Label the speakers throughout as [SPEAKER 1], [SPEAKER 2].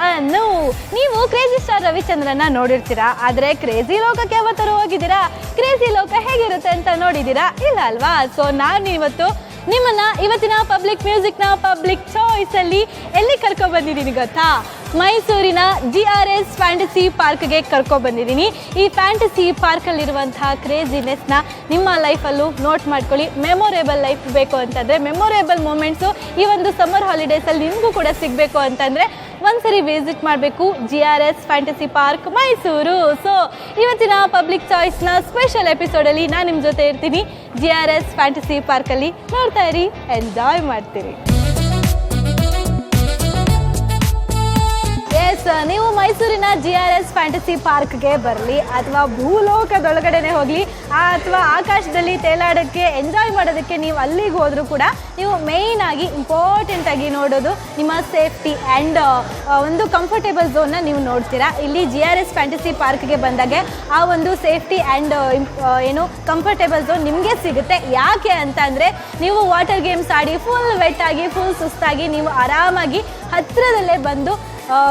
[SPEAKER 1] ಅನ್ನು. ನೀವು crazy star ರವಿಚಂದ್ರನ್ನ ನೋಡಿರ್ತೀರಾ, ಆದರೆ ಕ್ರೇಜಿ ಲೋಕಕ್ಕೆ ಯಾವತ್ತಾರು ಹೋಗಿದ್ದೀರಾ? ಕ್ರೇಜಿ ಲೋಕ ಹೇಗಿರುತ್ತೆ ಅಂತ ನೋಡಿದ್ದೀರಾ? ಇಲ್ಲ ಅಲ್ವಾ? ಸೊ ನಾನು ನಿಮ್ಮನ್ನ ಇವತ್ತಿನ ಪಬ್ಲಿಕ್ ಮ್ಯೂಸಿಕ್ನ ಪಬ್ಲಿಕ್ ಚಾಯ್ಸ್ ಅಲ್ಲಿ ಎಲ್ಲಿ ಕರ್ಕೊಬಂದಿದ್ದೀನಿ ಗೊತ್ತಾ? ಮೈಸೂರಿನ GRS ಫ್ಯಾಂಟಸಿ ಪಾರ್ಕ್ಗೆ ಕರ್ಕೊಬಂದಿದ್ದೀನಿ. ಈ ಫ್ಯಾಂಟಸಿ ಪಾರ್ಕಲ್ಲಿರುವಂತಹ ಕ್ರೇಜಿನೆಸ್ನ ನಿಮ್ಮ ಲೈಫಲ್ಲೂ ನೋಟ್ ಮಾಡ್ಕೊಳ್ಳಿ. ಮೆಮೊರೇಬಲ್ ಲೈಫ್ ಬೇಕು ಅಂತಂದರೆ, ಮೆಮೊರೇಬಲ್ ಮೂಮೆಂಟ್ಸು ಈ ಒಂದು ಸಮ್ಮರ್ ಹಾಲಿಡೇಸಲ್ಲಿ ನಿಮಗೂ ಕೂಡ ಸಿಗಬೇಕು ಅಂತಂದರೆ ಒಂದ್ಸರಿ ವಿಸಿಟ್ ಮಾಡಬೇಕು GRS fantasy park Mysuru. So ಇವತ್ತಿನ ಪಬ್ಲಿಕ್ ಚಾಯ್ಸ್ನ ಸ್ಪೆಷಲ್ ಎಪಿಸೋಡಲ್ಲಿ ನಾನು ನಿಮ್ಮ ಜೊತೆ ಇರ್ತೀನಿ GRS ಫ್ಯಾಂಟಸಿ ಪಾರ್ಕಲ್ಲಿ. ನೋಡ್ತಾ ಇರಿ, ಎಂಜಾಯ್ ಮಾಡ್ತೀರಿ. ನೀವು ಮೈಸೂರಿನ GRS ಫ್ಯಾಂಟಸಿ ಪಾರ್ಕ್ಗೆ ಬರಲಿ ಅಥವಾ ಭೂಲೋಕದೊಳಗಡೆನೆ ಹೋಗಲಿ ಅಥವಾ ಆಕಾಶದಲ್ಲಿ ತೇಲಾಡೋಕ್ಕೆ ಎಂಜಾಯ್ ಮಾಡೋದಕ್ಕೆ ನೀವು ಅಲ್ಲಿಗೆ ಹೋದರೂ ಕೂಡ ನೀವು ಮೇಯ್ನ್ ಆಗಿ ಇಂಪಾರ್ಟೆಂಟಾಗಿ ನೋಡೋದು ನಿಮ್ಮ ಸೇಫ್ಟಿ ಆ್ಯಂಡ್ ಒಂದು ಕಂಫರ್ಟೇಬಲ್ ಝೋನ್ನ ನೀವು ನೋಡ್ತೀರಾ. ಇಲ್ಲಿ GRS ಫ್ಯಾಂಟಸಿ ಪಾರ್ಕ್ಗೆ ಬಂದಾಗೆ ಆ ಒಂದು ಸೇಫ್ಟಿ ಆ್ಯಂಡ್ ಕಂಫರ್ಟೇಬಲ್ ಝೋನ್ ನಿಮಗೆ ಸಿಗುತ್ತೆ. ಯಾಕೆ ಅಂತ ಅಂದರೆ ನೀವು ವಾಟರ್ ಗೇಮ್ಸ್ ಆಡಿ ಫುಲ್ ವೆಟ್ ಆಗಿ ಫುಲ್ ಸುಸ್ತಾಗಿ ನೀವು ಆರಾಮಾಗಿ ಹತ್ತಿರದಲ್ಲೇ ಬಂದು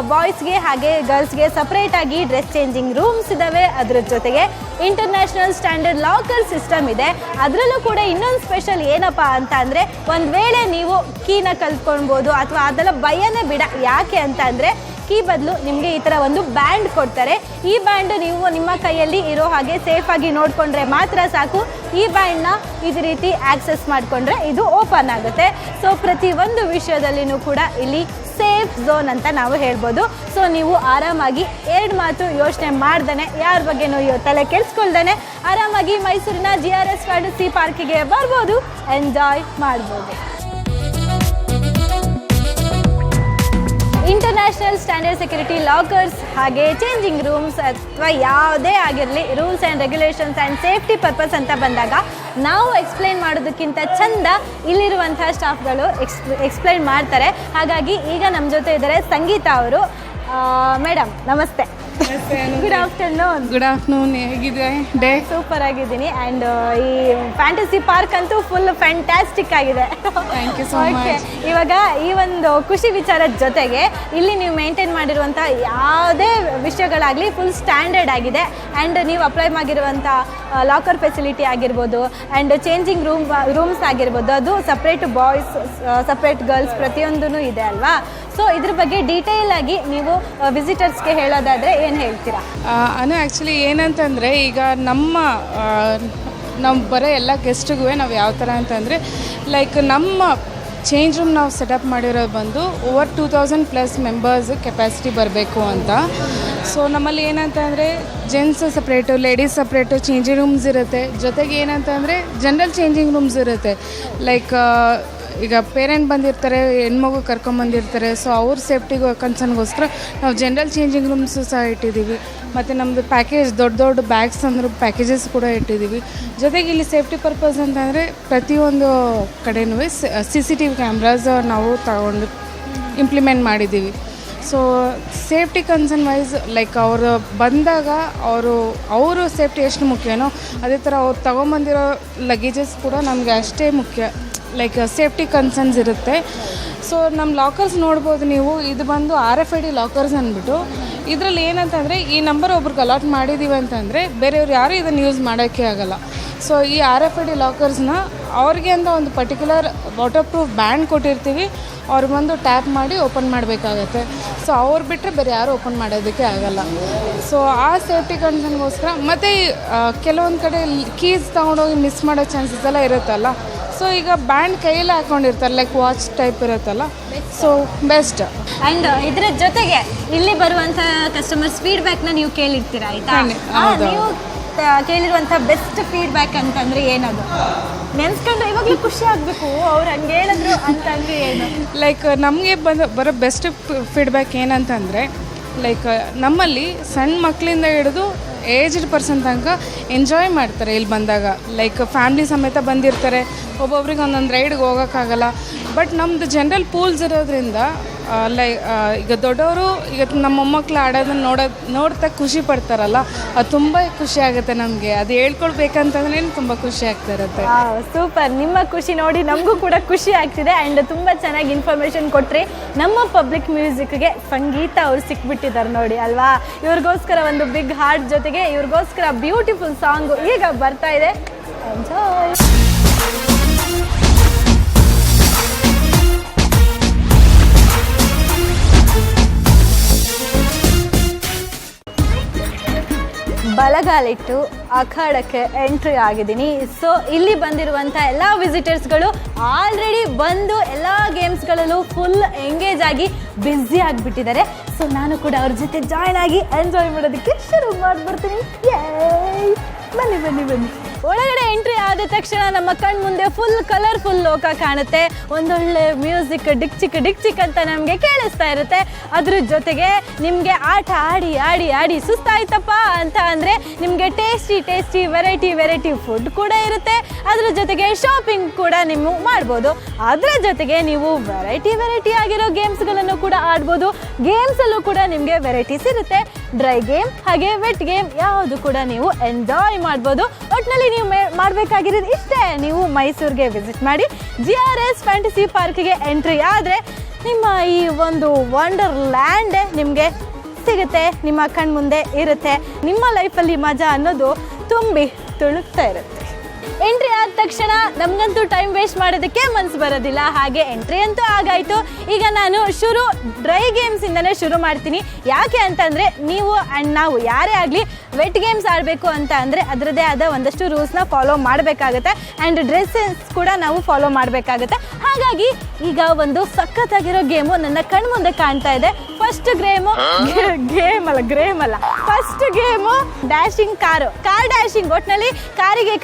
[SPEAKER 1] ಬಾಯ್ಸ್ಗೆ ಹಾಗೆ ಗರ್ಲ್ಸ್ಗೆ ಸಪ್ರೇಟಾಗಿ ಡ್ರೆಸ್ ಚೇಂಜಿಂಗ್ ರೂಮ್ಸ್ ಇದ್ದಾವೆ. ಅದ್ರ ಜೊತೆಗೆ ಇಂಟರ್ನ್ಯಾಷನಲ್ ಸ್ಟ್ಯಾಂಡರ್ಡ್ ಲಾಕರ್ ಸಿಸ್ಟಮ್ ಇದೆ. ಅದರಲ್ಲೂ ಕೂಡ ಇನ್ನೊಂದು ಸ್ಪೆಷಲ್ ಏನಪ್ಪ ಅಂತ ಅಂದರೆ, ಒಂದು ವೇಳೆ ನೀವು ಕೀನ ಕಲ್ತ್ಕೊಳ್ಬೋದು ಅಥವಾ ಅದೆಲ್ಲ ಭಯನೇ ಬಿಡ. ಯಾಕೆ ಅಂತ ಅಂದರೆ ಕೀ ಬದಲು ನಿಮಗೆ ಈ ಥರ ಒಂದು ಬ್ಯಾಂಡ್ ಕೊಡ್ತಾರೆ. ಈ ಬ್ಯಾಂಡ್ ನೀವು ನಿಮ್ಮ ಕೈಯಲ್ಲಿ ಇರೋ ಹಾಗೆ ಸೇಫಾಗಿ ನೋಡಿಕೊಂಡ್ರೆ ಮಾತ್ರ ಸಾಕು. ಈ ಬ್ಯಾಂಡ್ನ ಇದೇ ರೀತಿ ಆಕ್ಸೆಸ್ ಮಾಡಿಕೊಂಡ್ರೆ ಇದು ಓಪನ್ ಆಗುತ್ತೆ. ಸೊ ಪ್ರತಿಯೊಂದು ವಿಷಯದಲ್ಲಿನೂ ಕೂಡ ಇಲ್ಲಿ ಸೇಫ್ ಝೋನ್ ಅಂತ ನಾವು ಹೇಳ್ಬೋದು. ಸೊ ನೀವು ಆರಾಮಾಗಿ ಎರಡು ಮಾತು ಯೋಚನೆ ಮಾಡ್ದೇ, ಯಾರ ಬಗ್ಗೆನೂ ತಲೆ ಕೆಡಿಸ್ಕೊಳ್ದೇ ಆರಾಮಾಗಿ ಮೈಸೂರಿನ GRS ಫ್ಯಾಂಟಸಿ ಪಾರ್ಕಿಗೆ ಬರ್ಬೋದು, ಎಂಜಾಯ್ ಮಾಡ್ಬೋದು. ಇಂಟರ್ನ್ಯಾಷನಲ್ ಸ್ಟ್ಯಾಂಡರ್ಡ್ ಸೆಕ್ಯೂರಿಟಿ ಲಾಕರ್ಸ್ ಹಾಗೆ ಚೇಂಜಿಂಗ್ ರೂಮ್ಸ್ ಅಥವಾ ಯಾವುದೇ ಆಗಿರಲಿ rules and regulations and safety purpose ಅಂತ ಬಂದಾಗ ನಾವು ಎಕ್ಸ್ಪ್ಲೈನ್ ಮಾಡೋದಕ್ಕಿಂತ ಚಂದ ಇಲ್ಲಿರುವಂಥ ಸ್ಟಾಫ್ಗಳು ಎಕ್ಸ್ಪ್ಲೈನ್ ಮಾಡ್ತಾರೆ. ಹಾಗಾಗಿ ಈಗ ನಮ್ಮ ಜೊತೆ ಇದ್ದಾರೆ ಸಂಗೀತ ಅವರು. ಮೇಡಮ್ ನಮಸ್ತೆ. Good afternoon.
[SPEAKER 2] Good afternoon. ಹೇಗಿದೆ ಡೇ?
[SPEAKER 1] ಸೂಪರ್ ಆಗಿದ್ದೀನಿ. ಆ್ಯಂಡ್ ಈ ಫ್ಯಾಂಟಸಿ ಪಾರ್ಕ್ ಅಂತೂ ಫುಲ್ ಫ್ಯಾಂಟಾಸ್ಟಿಕ್ ಆಗಿದೆ.
[SPEAKER 2] Thank you so much.
[SPEAKER 1] ಇವಾಗ ಈ ಒಂದು ಖುಷಿ ವಿಚಾರದ ಜೊತೆಗೆ ಇಲ್ಲಿ ನೀವು ಮೇಂಟೈನ್ ಮಾಡಿರುವಂಥ ಯಾವುದೇ ವಿಷಯಗಳಾಗಲಿ ಫುಲ್ ಸ್ಟ್ಯಾಂಡರ್ಡ್ ಆಗಿದೆ. ಆ್ಯಂಡ್ ನೀವು ಅಪ್ಲೈ ಮಾಡಿರುವಂಥ ಲಾಕರ್ ಫೆಸಿಲಿಟಿ ಆಗಿರ್ಬೋದು ಆ್ಯಂಡ್ ಚೇಂಜಿಂಗ್ ರೂಮ್ಸ್ ಆಗಿರ್ಬೋದು, ಅದು ಸಪ್ರೇಟ್ ಬಾಯ್ಸ್ ಸಪ್ರೇಟ್ ಗರ್ಲ್ಸ್ ಪ್ರತಿಯೊಂದೂ ಇದೆ ಅಲ್ವಾ? ಸೊ ಇದ್ರ ಬಗ್ಗೆ ಡೀಟೇಲ್ ಆಗಿ ನೀವು ವಿಸಿಟರ್ಸ್ಗೆ ಹೇಳೋದಾದರೆ ಏನು ಹೇಳ್ತೀರಾ?
[SPEAKER 2] ಅನು ಆ್ಯಕ್ಚುಲಿ ಏನಂತಂದರೆ, ಈಗ ನಾವು ಬರೋ ಎಲ್ಲ ಗೆಸ್ಟಿಗೂ ನಾವು ಯಾವ ಥರ ಅಂತಂದರೆ, ಲೈಕ್ ನಮ್ಮ ಚೇಂಜ್ ರೂಮ್ ನಾವು ಸೆಟಪ್ ಮಾಡಿರೋದು ಬಂದು ಓವರ್ 2000+ ಮೆಂಬರ್ಸ್ ಕೆಪಾಸಿಟಿ ಬರಬೇಕು ಅಂತ. ಸೊ ನಮ್ಮಲ್ಲಿ ಏನಂತಂದರೆ gents separate, ladies separate changing rooms ಇರುತ್ತೆ. ಜೊತೆಗೆ ಏನಂತಂದರೆ ಜನರಲ್ ಚೇಂಜಿಂಗ್ ರೂಮ್ಸ್ ಇರುತ್ತೆ. ಲೈಕ್ ಈಗ ಪೇರೆಂಟ್ ಬಂದಿರ್ತಾರೆ, ಹೆಣ್ಮಗು ಕರ್ಕೊಂಬಂದಿರ್ತಾರೆ. ಸೊ ಅವ್ರ ಸೇಫ್ಟಿಗೂ ಕನ್ಸರ್ನ್ಗೋಸ್ಕರ ನಾವು ಜನರಲ್ ಚೇಂಜಿಂಗ್ ರೂಮ್ಸ್ ಸಹ ಇಟ್ಟಿದ್ದೀವಿ. ಮತ್ತು ನಮ್ಮದು ಪ್ಯಾಕೇಜ್ ದೊಡ್ಡ ಬ್ಯಾಗ್ಸ್ ಅಂದ್ರೆ ಪ್ಯಾಕೇಜಸ್ ಕೂಡ ಇಟ್ಟಿದ್ದೀವಿ. ಜೊತೆಗೆ ಇಲ್ಲಿ ಸೇಫ್ಟಿ ಪರ್ಪಸ್ ಅಂತಂದರೆ ಪ್ರತಿಯೊಂದು ಕಡೆನೂ CCTV ಕ್ಯಾಮ್ರಾಸ್ ನಾವು ತಗೊಂಡು ಇಂಪ್ಲಿಮೆಂಟ್ ಮಾಡಿದ್ದೀವಿ. So safety concern wise like ಅವರು ಬಂದಾಗ ಅವರು ಸೇಫ್ಟಿ ಎಷ್ಟು ಮುಖ್ಯನೋ ಅದೇ ಥರ ಅವ್ರು ತೊಗೊಂಬಂದಿರೋ ಲಗೇಜಸ್ ಕೂಡ ನಮಗೆ ಅಷ್ಟೇ ಮುಖ್ಯ. ಲೈಕ್ ಸೇಫ್ಟಿ ಕನ್ಸರ್ನ್ಸ್ ಇರುತ್ತೆ. ಸೊ ನಮ್ಮ ಲಾಕರ್ಸ್ ನೋಡ್ಬೋದು ನೀವು. ಇದು ಬಂದು RFID ಲಾಕರ್ಸ್ ಅಂದ್ಬಿಟ್ಟು, ಇದರಲ್ಲಿ ಏನಂತಂದರೆ ಈ ನಂಬರ್ ಒಬ್ರಿಗೆ ಅಲಾಟ್ ಮಾಡಿದ್ದೀವಿ ಅಂತಂದರೆ ಬೇರೆಯವ್ರು ಯಾರೂ ಇದನ್ನು ಯೂಸ್ ಮಾಡೋಕ್ಕೆ ಆಗೋಲ್ಲ. ಸೊ ಈ RFID ಲಾಕರ್ಸ್ನ ಅವ್ರಿಗೆ ಅಂತ ಒಂದು ಪರ್ಟಿಕ್ಯುಲರ್ ವಾಟರ್ ಪ್ರೂಫ್ ಬ್ಯಾಂಡ್ ಕೊಟ್ಟಿರ್ತೀವಿ. ಅವ್ರು ಬಂದು ಟ್ಯಾಪ್ ಮಾಡಿ ಓಪನ್ ಮಾಡಬೇಕಾಗತ್ತೆ. ಸೊ ಅವ್ರು ಬಿಟ್ಟರೆ ಬೇರೆ ಯಾರು ಓಪನ್ ಮಾಡೋದಕ್ಕೆ ಆಗೋಲ್ಲ. ಸೊ ಆ ಸೇಫ್ಟಿ ಕನ್ಸರ್ನ್ಗೋಸ್ಕರ ಮತ್ತು ಕೆಲವೊಂದು ಕಡೆ ಕೀಸ್ ತೊಗೊಂಡೋಗಿ ಮಿಸ್ ಮಾಡೋ ಚಾನ್ಸಸ್ ಎಲ್ಲ ಇರುತ್ತಲ್ಲ. ಸೊ ಈಗ ಬ್ಯಾಂಡ್ ಕೈಯಲ್ಲಿ ಹಾಕೊಂಡಿರ್ತಾರೆ, ಲೈಕ್ ವಾಚ್ ಟೈಪ್ ಇರುತ್ತಲ್ಲ. So best.
[SPEAKER 1] ಆ್ಯಂಡ್ ಇದರ ಜೊತೆಗೆ ಇಲ್ಲಿ ಬರುವಂಥ ಕಸ್ಟಮರ್ಸ್ ಫೀಡ್ಬ್ಯಾಕ್ನ ನೀವು ಕೇಳಿರ್ತೀರಾ, ಆಯಿತಾ? ನೀವು ಕೇಳಿರುವಂಥ ಬೆಸ್ಟ್ ಫೀಡ್ಬ್ಯಾಕ್ ಅಂತಂದರೆ ಏನದು? ನೆನೆಸ್ಕೊಂಡ್ರೆ ಇವಾಗಲೂ ಖುಷಿ ಆಗಬೇಕು, ಅವ್ರು ಹಂಗೆ ಹೇಳಿದ್ರು ಅಂತಂದರೆ ಏನು?
[SPEAKER 2] ಲೈಕ್ ನಮಗೆ ಬರೋ ಬೆಸ್ಟ್ ಫೀಡ್ಬ್ಯಾಕ್ ಏನಂತಂದರೆ, ಲೈಕ್ ನಮ್ಮಲ್ಲಿ ಸಣ್ಣ ಮಕ್ಕಳಿಂದ ಹಿಡಿದು ಏಜ್ಡ್ ಪರ್ಸನ್ ತನಕ ಎಂಜಾಯ್ ಮಾಡ್ತಾರೆ ಇಲ್ಲಿ ಬಂದಾಗ. ಲೈಕ್ ಫ್ಯಾಮ್ಲಿ ಸಮೇತ ಬಂದಿರ್ತಾರೆ. ಒಬ್ಬೊಬ್ರಿಗೆ ಒಂದೊಂದು ರೈಡ್ಗೆ ಹೋಗೋಕ್ಕಾಗಲ್ಲ. ಬಟ್ ನಮ್ಮದು ಜನರಲ್ ಪೂಲ್ಸ್ ಇರೋದ್ರಿಂದ ಈಗ ದೊಡ್ಡವರು ಈಗ ನಮ್ಮ ಮೊಮ್ಮಕ್ಳು ಆಡೋದನ್ನ ನೋಡ್ತಾ ಖುಷಿ ಪಡ್ತಾರಲ್ಲ, ಅದು ತುಂಬ ಖುಷಿ ಆಗುತ್ತೆ ನಮಗೆ. ಅದು ಹೇಳ್ಕೊಳ್ಬೇಕಂತಂದ್ರೆ ತುಂಬ ಖುಷಿ ಆಗ್ತಾ ಇರುತ್ತೆ.
[SPEAKER 1] ಸೂಪರ್, ನಿಮ್ಮ ಖುಷಿ ನೋಡಿ ನಮಗೂ ಕೂಡ ಖುಷಿ ಆಗ್ತಿದೆ. ಆ್ಯಂಡ್ ತುಂಬ ಚೆನ್ನಾಗಿ ಇನ್ಫಾರ್ಮೇಷನ್ ಕೊಟ್ಟರೆ ನಮ್ಮ ಪಬ್ಲಿಕ್ ಮ್ಯೂಸಿಕ್ಗೆ ಸಂಗೀತ ಅವ್ರು ಸಿಕ್ಬಿಟ್ಟಿದ್ದಾರೆ ನೋಡಿ ಅಲ್ವಾ. ಇವ್ರಿಗೋಸ್ಕರ ಒಂದು ಬಿಗ್ ಹಾರ್ಟ್ ಜೊತೆಗೆ ಇವ್ರಿಗೋಸ್ಕರ ಬ್ಯೂಟಿಫುಲ್ ಸಾಂಗು ಈಗ ಬರ್ತಾ ಇದೆ. ಎಂಜಾಯ್. ಬಲಗಾಲಿಟ್ಟು ಅಖಾಡಕ್ಕೆ ಎಂಟ್ರಿ ಆಗಿದ್ದೀನಿ. ಸೊ ಇಲ್ಲಿ ಬಂದಿರುವಂಥ ಎಲ್ಲ ವಿಸಿಟರ್ಸ್ಗಳು ಆಲ್ರೆಡಿ ಬಂದು ಎಲ್ಲ ಗೇಮ್ಸ್ಗಳಲ್ಲೂ ಫುಲ್ ಎಂಗೇಜ್ ಆಗಿ ಬ್ಯುಸಿ ಆಗಿಬಿಟ್ಟಿದ್ದಾರೆ. ಸೊ ನಾನು ಕೂಡ ಅವ್ರ ಜೊತೆ ಜಾಯ್ನ್ ಆಗಿ ಎಂಜಾಯ್ ಮಾಡೋದಕ್ಕೆ ಶುರು ಮಾಡಿಬಿಡ್ತೀನಿ. ಬನ್ನಿ ಬನ್ನಿ ಬನ್ನಿ. ಒಳಗಡೆ ಎಂಟ್ರಿ ಆದ ತಕ್ಷಣ ನಮ್ಮ ಕಣ್ಣು ಮುಂದೆ ಫುಲ್ ಕಲರ್ಫುಲ್ ಲೋಕ ಕಾಣುತ್ತೆ. ಒಂದೊಳ್ಳೆ ಮ್ಯೂಸಿಕ್ ಡಿಕ್ ಚಿಕ್ ಅಂತ ನಮಗೆ ಕೇಳಿಸ್ತಾ ಇರುತ್ತೆ. ಅದ್ರ ಜೊತೆಗೆ ನಿಮಗೆ ಆಟ ಆಡಿ ಆಡಿ ಆಡಿ ಸುಸ್ತಾಯ್ತಪ್ಪ ಅಂತ ಅಂದರೆ ನಿಮಗೆ ಟೇಸ್ಟಿ ವೆರೈಟಿ ಫುಡ್ ಕೂಡ ಇರುತ್ತೆ. ಅದ್ರ ಜೊತೆಗೆ ಶಾಪಿಂಗ್ ಕೂಡ ನೀವು ಮಾಡ್ಬೋದು. ಅದರ ಜೊತೆಗೆ ನೀವು ವೆರೈಟಿ ಆಗಿರೋ ಗೇಮ್ಸ್ಗಳನ್ನು ಕೂಡ ಆಡ್ಬೋದು. ಗೇಮ್ಸಲ್ಲೂ ಕೂಡ ನಿಮಗೆ ವೆರೈಟೀಸ್ ಇರುತ್ತೆ. ಡ್ರೈ ಗೇಮ್ ಹಾಗೆ ವೆಟ್ ಗೇಮ್ ಯಾವುದು ಕೂಡ ನೀವು ಎಂಜಾಯ್ ಮಾಡ್ಬೋದು. ಒಟ್ಟಿನಲ್ಲಿ ನೀವು ಮಾಡಬೇಕಾಗಿರೋದು ಇಷ್ಟೇ, ನೀವು ಮೈಸೂರಿಗೆ ವಿಸಿಟ್ ಮಾಡಿ GRS ಫ್ಯಾಂಟಸಿ ಪಾರ್ಕ್ಗೆ ಎಂಟ್ರಿ ಆದರೆ ನಿಮ್ಮ ಈ ಒಂದು ವಂಡರ್ ಲ್ಯಾಂಡೇ ನಿಮಗೆ ಸಿಗುತ್ತೆ, ನಿಮ್ಮ ಕಣ್ಮುಂದೆ ಇರುತ್ತೆ. ನಿಮ್ಮ ಲೈಫಲ್ಲಿ ಮಜಾ ಅನ್ನೋದು ತುಂಬಿ ತುಳುಕ್ತಾ ಇರುತ್ತೆ. ಎಂಟ್ರಿ ಆದ ತಕ್ಷಣ ನಮಗಂತೂ ಟೈಮ್ ವೇಸ್ಟ್ ಮಾಡೋದಕ್ಕೆ ಮನಸ್ಸು ಬರೋದಿಲ್ಲ. ಹಾಗೆ ಎಂಟ್ರಿ ಅಂತೂ ಆಗಾಯಿತು. ಈಗ ನಾನು ಡ್ರೈ ಗೇಮ್ಸಿಂದನೇ ಶುರು ಮಾಡ್ತೀನಿ. ಯಾಕೆ ಅಂತಂದರೆ ನೀವು ಆ್ಯಂಡ್ ನಾವು ಯಾರೇ ಆಗಲಿ ವೆಟ್ ಗೇಮ್ಸ್ ಆಡಬೇಕು ಅಂತ ಅಂದರೆ ಅದರದ್ದೇ ಆದ ಒಂದಷ್ಟು ರೂಲ್ಸ್ನ ಫಾಲೋ ಮಾಡಬೇಕಾಗುತ್ತೆ. ಆ್ಯಂಡ್ ಡ್ರೆಸ್ಸಸ್ ಕೂಡ ನಾವು ಫಾಲೋ ಮಾಡಬೇಕಾಗುತ್ತೆ. ಹಾಗಾಗಿ ಈಗ ಒಂದು ಸಖತ್ತಾಗಿರೋ ಗೇಮು ನನ್ನ ಕಣ್ಮುಂದೆ ಕಾಣ್ತಾ ಇದೆ. First first game dashing car dashing. ಒಟ್ಟಿನಲ್ಲಿ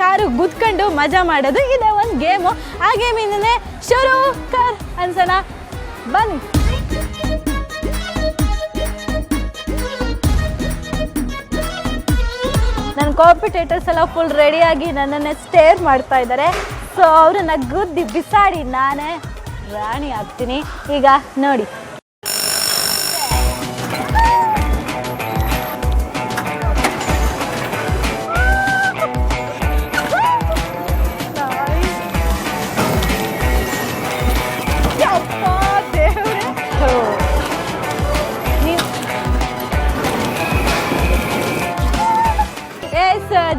[SPEAKER 1] ಕಾರು ಗುದ್ಕೊಂಡು ಮಜಾ ಮಾಡೋದು ಇದೆ ಒಂದು ಗೇಮು. ಆ ಗೇಮಿಂದನೇ ಶುರು ಕಾರ್ ಅನ್ಸೋಣ ಬನ್ನಿ. ನನ್ನ ಕಾಂಪಿಟೇಟರ್ಸ್ ಎಲ್ಲ ಫುಲ್ ರೆಡಿಯಾಗಿ ನನ್ನನ್ನೇ ಸ್ಟೇರ್ ಮಾಡ್ತಾ ಇದ್ದಾರೆ. ಸೊ ಅವ್ರನ್ನ ಗುದ್ದಿ ಬಿಸಾಡಿ ನಾನೇ ರಾಣಿ ಆಗ್ತೀನಿ. ಈಗ ನೋಡಿ,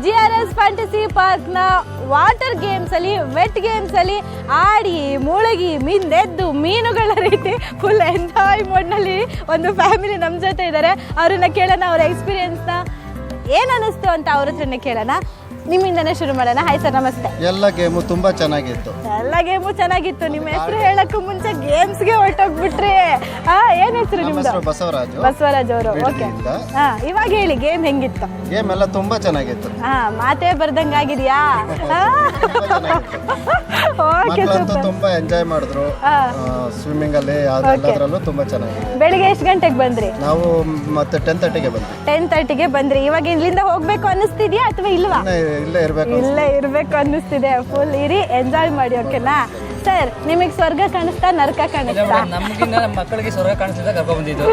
[SPEAKER 1] GRS ಫ್ಯಾಂಟಸಿ ಪಾರ್ಕ್ನ ವಾಟರ್ ಗೇಮ್ಸಲ್ಲಿ ವೆಟ್ ಗೇಮ್ಸಲ್ಲಿ ಆಡಿ ಮುಳುಗಿ ಮಿಂದೆದ್ದು ಮೀನುಗಳ ರೀತಿ ಫುಲ್ ಎಂಜಾಯ್ ಮೋಡ್ನಲ್ಲಿ ಒಂದು ಫ್ಯಾಮಿಲಿ ನಮ್ಮ ಜೊತೆ ಇದ್ದಾರೆ. ಅವ್ರನ್ನ ಕೇಳೋಣ, ಅವರ ಎಕ್ಸ್ಪೀರಿಯನ್ಸ್ನ ಏನು ಅನ್ನಿಸ್ತು ಅಂತ ಅವ್ರ ಹತ್ರನೇ ಕೇಳೋಣ. ನಿಮ್ಮಿಂದನೇ ಶುರು ಮಾಡೋಣ. ಹಾಯ್ ಸರ್, ನಮಸ್ತೆ.
[SPEAKER 3] ಎಲ್ಲ ಗೇಮು ತುಂಬಾ ಚೆನ್ನಾಗಿತ್ತು.
[SPEAKER 1] ನಿಮ್ಮ ಹೆಸರು ಹೇಳಕ್ಕೂ ಮುಂಚೆ ಗೇಮ್ಸ್ಗೆ ಹೊರಟೋಗ್ಬಿಟ್ರಿ. ಏನ್ ಹೆಸರು ನಿಮ್ದು? ಬಸವರಾಜ್ ಅವರು. ಓಕೆ, ಇವಾಗ ಹೇಳಿ ಗೇಮ್ ಹೆಂಗಿತ್ತು?
[SPEAKER 3] ಗೇಮ್ ಎಲ್ಲ ತುಂಬಾ ಚೆನ್ನಾಗಿತ್ತು.
[SPEAKER 1] ಮಾತೇ ಬರ್ದಂಗಾಗಿದ್ಯಾ? Okay, super.
[SPEAKER 3] ತುಂಬಾ ಎಂಜಾಯ್ ಮಾಡಿದ್ರು. ಸ್ವಿಮ್ಮಿಂಗ್ ಅಲ್ಲಿ ಅದರಲ್ಲೂ ತುಂಬಾ ಚೆನ್ನಾಗಿದೆ.
[SPEAKER 1] ಬೆಳಿಗ್ಗೆ ಎಷ್ಟು ಗಂಟೆಗೆ ಬಂದ್ರಿ?
[SPEAKER 3] ನಾವು ಮತ್ತೆ 10:30ಗೆ ಬಂದ್ವಿ.
[SPEAKER 1] 10:30ಗೆ ಬಂದ್ರಿ. ಇವಾಗ ಇಲ್ಲಿಂದ ಹೋಗ್ಬೇಕು ಅನ್ನಿಸ್ತಿದ್ಯಾ ಅಥವಾ ಇಲ್ವಾ?
[SPEAKER 3] ಇಲ್ಲೇ
[SPEAKER 1] ಇರ್ಬೇಕು ಅನ್ನಿಸ್ತಿದೆ. ಫುಲ್ ಇರಿ, ಎಂಜಾಯ್ ಮಾಡಿ. ಓಕೆನಾ ಸರ್? ನಿಮಗೆ ಸ್ವರ್ಗ ಕಾಣಿಸ್ತಾ ನರಕ ಕಾಣಿಸ್ತಾ?
[SPEAKER 4] ನಮಗಿಂತ ನಮ್ಮ ಮಕ್ಕಳಿಗೆ ಸ್ವರ್ಗ ಕಾಣಿಸ್ತಾ ಕರ್ಕೊಂಡ್ ಬಂದಿದ್ದು.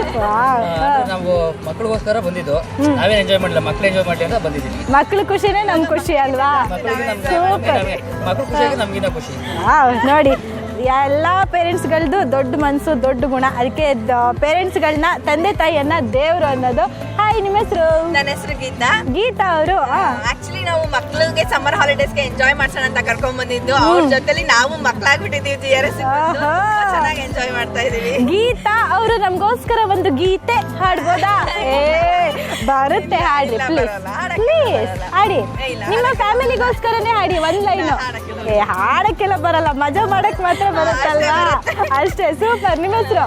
[SPEAKER 4] ನಾವು ಮಕ್ಕಳಿಗೋಸ್ಕರ ಬಂದಿದ್ದು, ನಾವೇನ್ ಎಂಜಾಯ್ ಮಾಡಿಲ್ಲ, ಮಕ್ಳು ಎಂಜಾಯ್ ಮಾಡಿ ಅಂತ ಬಂದಿದ್ದೀವಿ.
[SPEAKER 1] ಮಕ್ಳು ಖುಷಿನೇ ನಮ್ ಖುಷಿ ಅಲ್ವಾ?
[SPEAKER 4] ಮಕ್ಳು ಖುಷಿಯಾಗಿ ನಮ್ಗಿಂತ ಖುಷಿ.
[SPEAKER 1] ನೋಡಿ, ಎಲ್ಲ ಪೇರೆಂಟ್ಸ್ಗಳದ್ದು ದೊಡ್ಡ ಮನಸ್ಸು, ದೊಡ್ಡ ಗುಣ. ಅದಕ್ಕೆ ಪೇರೆಂಟ್ಸ್ಗಳನ್ನ, ತಂದೆ ತಾಯಿಯನ್ನ ದೇವರು ಅನ್ನೋದು. ಹಾಯ್, ನಿಮ್ಮ ಹೆಸರು?
[SPEAKER 5] ನನ್ನ ಹೆಸರು
[SPEAKER 1] ಗೀತಾ ಅವರು.
[SPEAKER 5] ಆಕ್ಚುಲಿ ನಾವು ಮಕ್ಳಿಗೆ ಸಮ್ಮರ್ ಹಾಲಿಡೇಸ್ಗೆ ಎಂಜಾಯ್ ಮಾಡ್ಸೋಣ ಅಂತ ಕರ್ಕೊಂಡ್ ಬಂದಿದ್ದು. ಅವ್ರ ಜೊತೆಲಿ ನಾವು ಮಕ್ಳಾಗ್ಬಿಟ್ಟಿದೀವಿ. GRS ಚೆನ್ನಾಗಿ ಎಂಜಾಯ್ ಮಾಡ್ತಾ ಇದೀವಿ.
[SPEAKER 1] ಗೀತಾ ಅವರು ನಮ್ಗೋಸ್ಕರ ಒಂದು ಗೀತೆ ಹಾಡ್ಬೋದಾ? ಬರುತ್ತೆ, ಹಾಡಿ ಪ್ಲೀಸ್ ಹಾಡಿ. ನಿಮ್ಮ ಫ್ಯಾಮಿಲಿಗೋಸ್ಕರನೇ ಹಾಡಿ, ಒಂದ್ ಲೈನು. ಹಾಡಕ್ಕೆಲ್ಲ ಬರಲ್ಲ, ಮಜಾ ಮಾಡಕ್ ಮಾತ್ರ ಬರುತ್ತಲ್ವಾ? ಅಷ್ಟೇ. ಸೂಪರ್. ನಿಮ್ಮ ಹೆಸರು?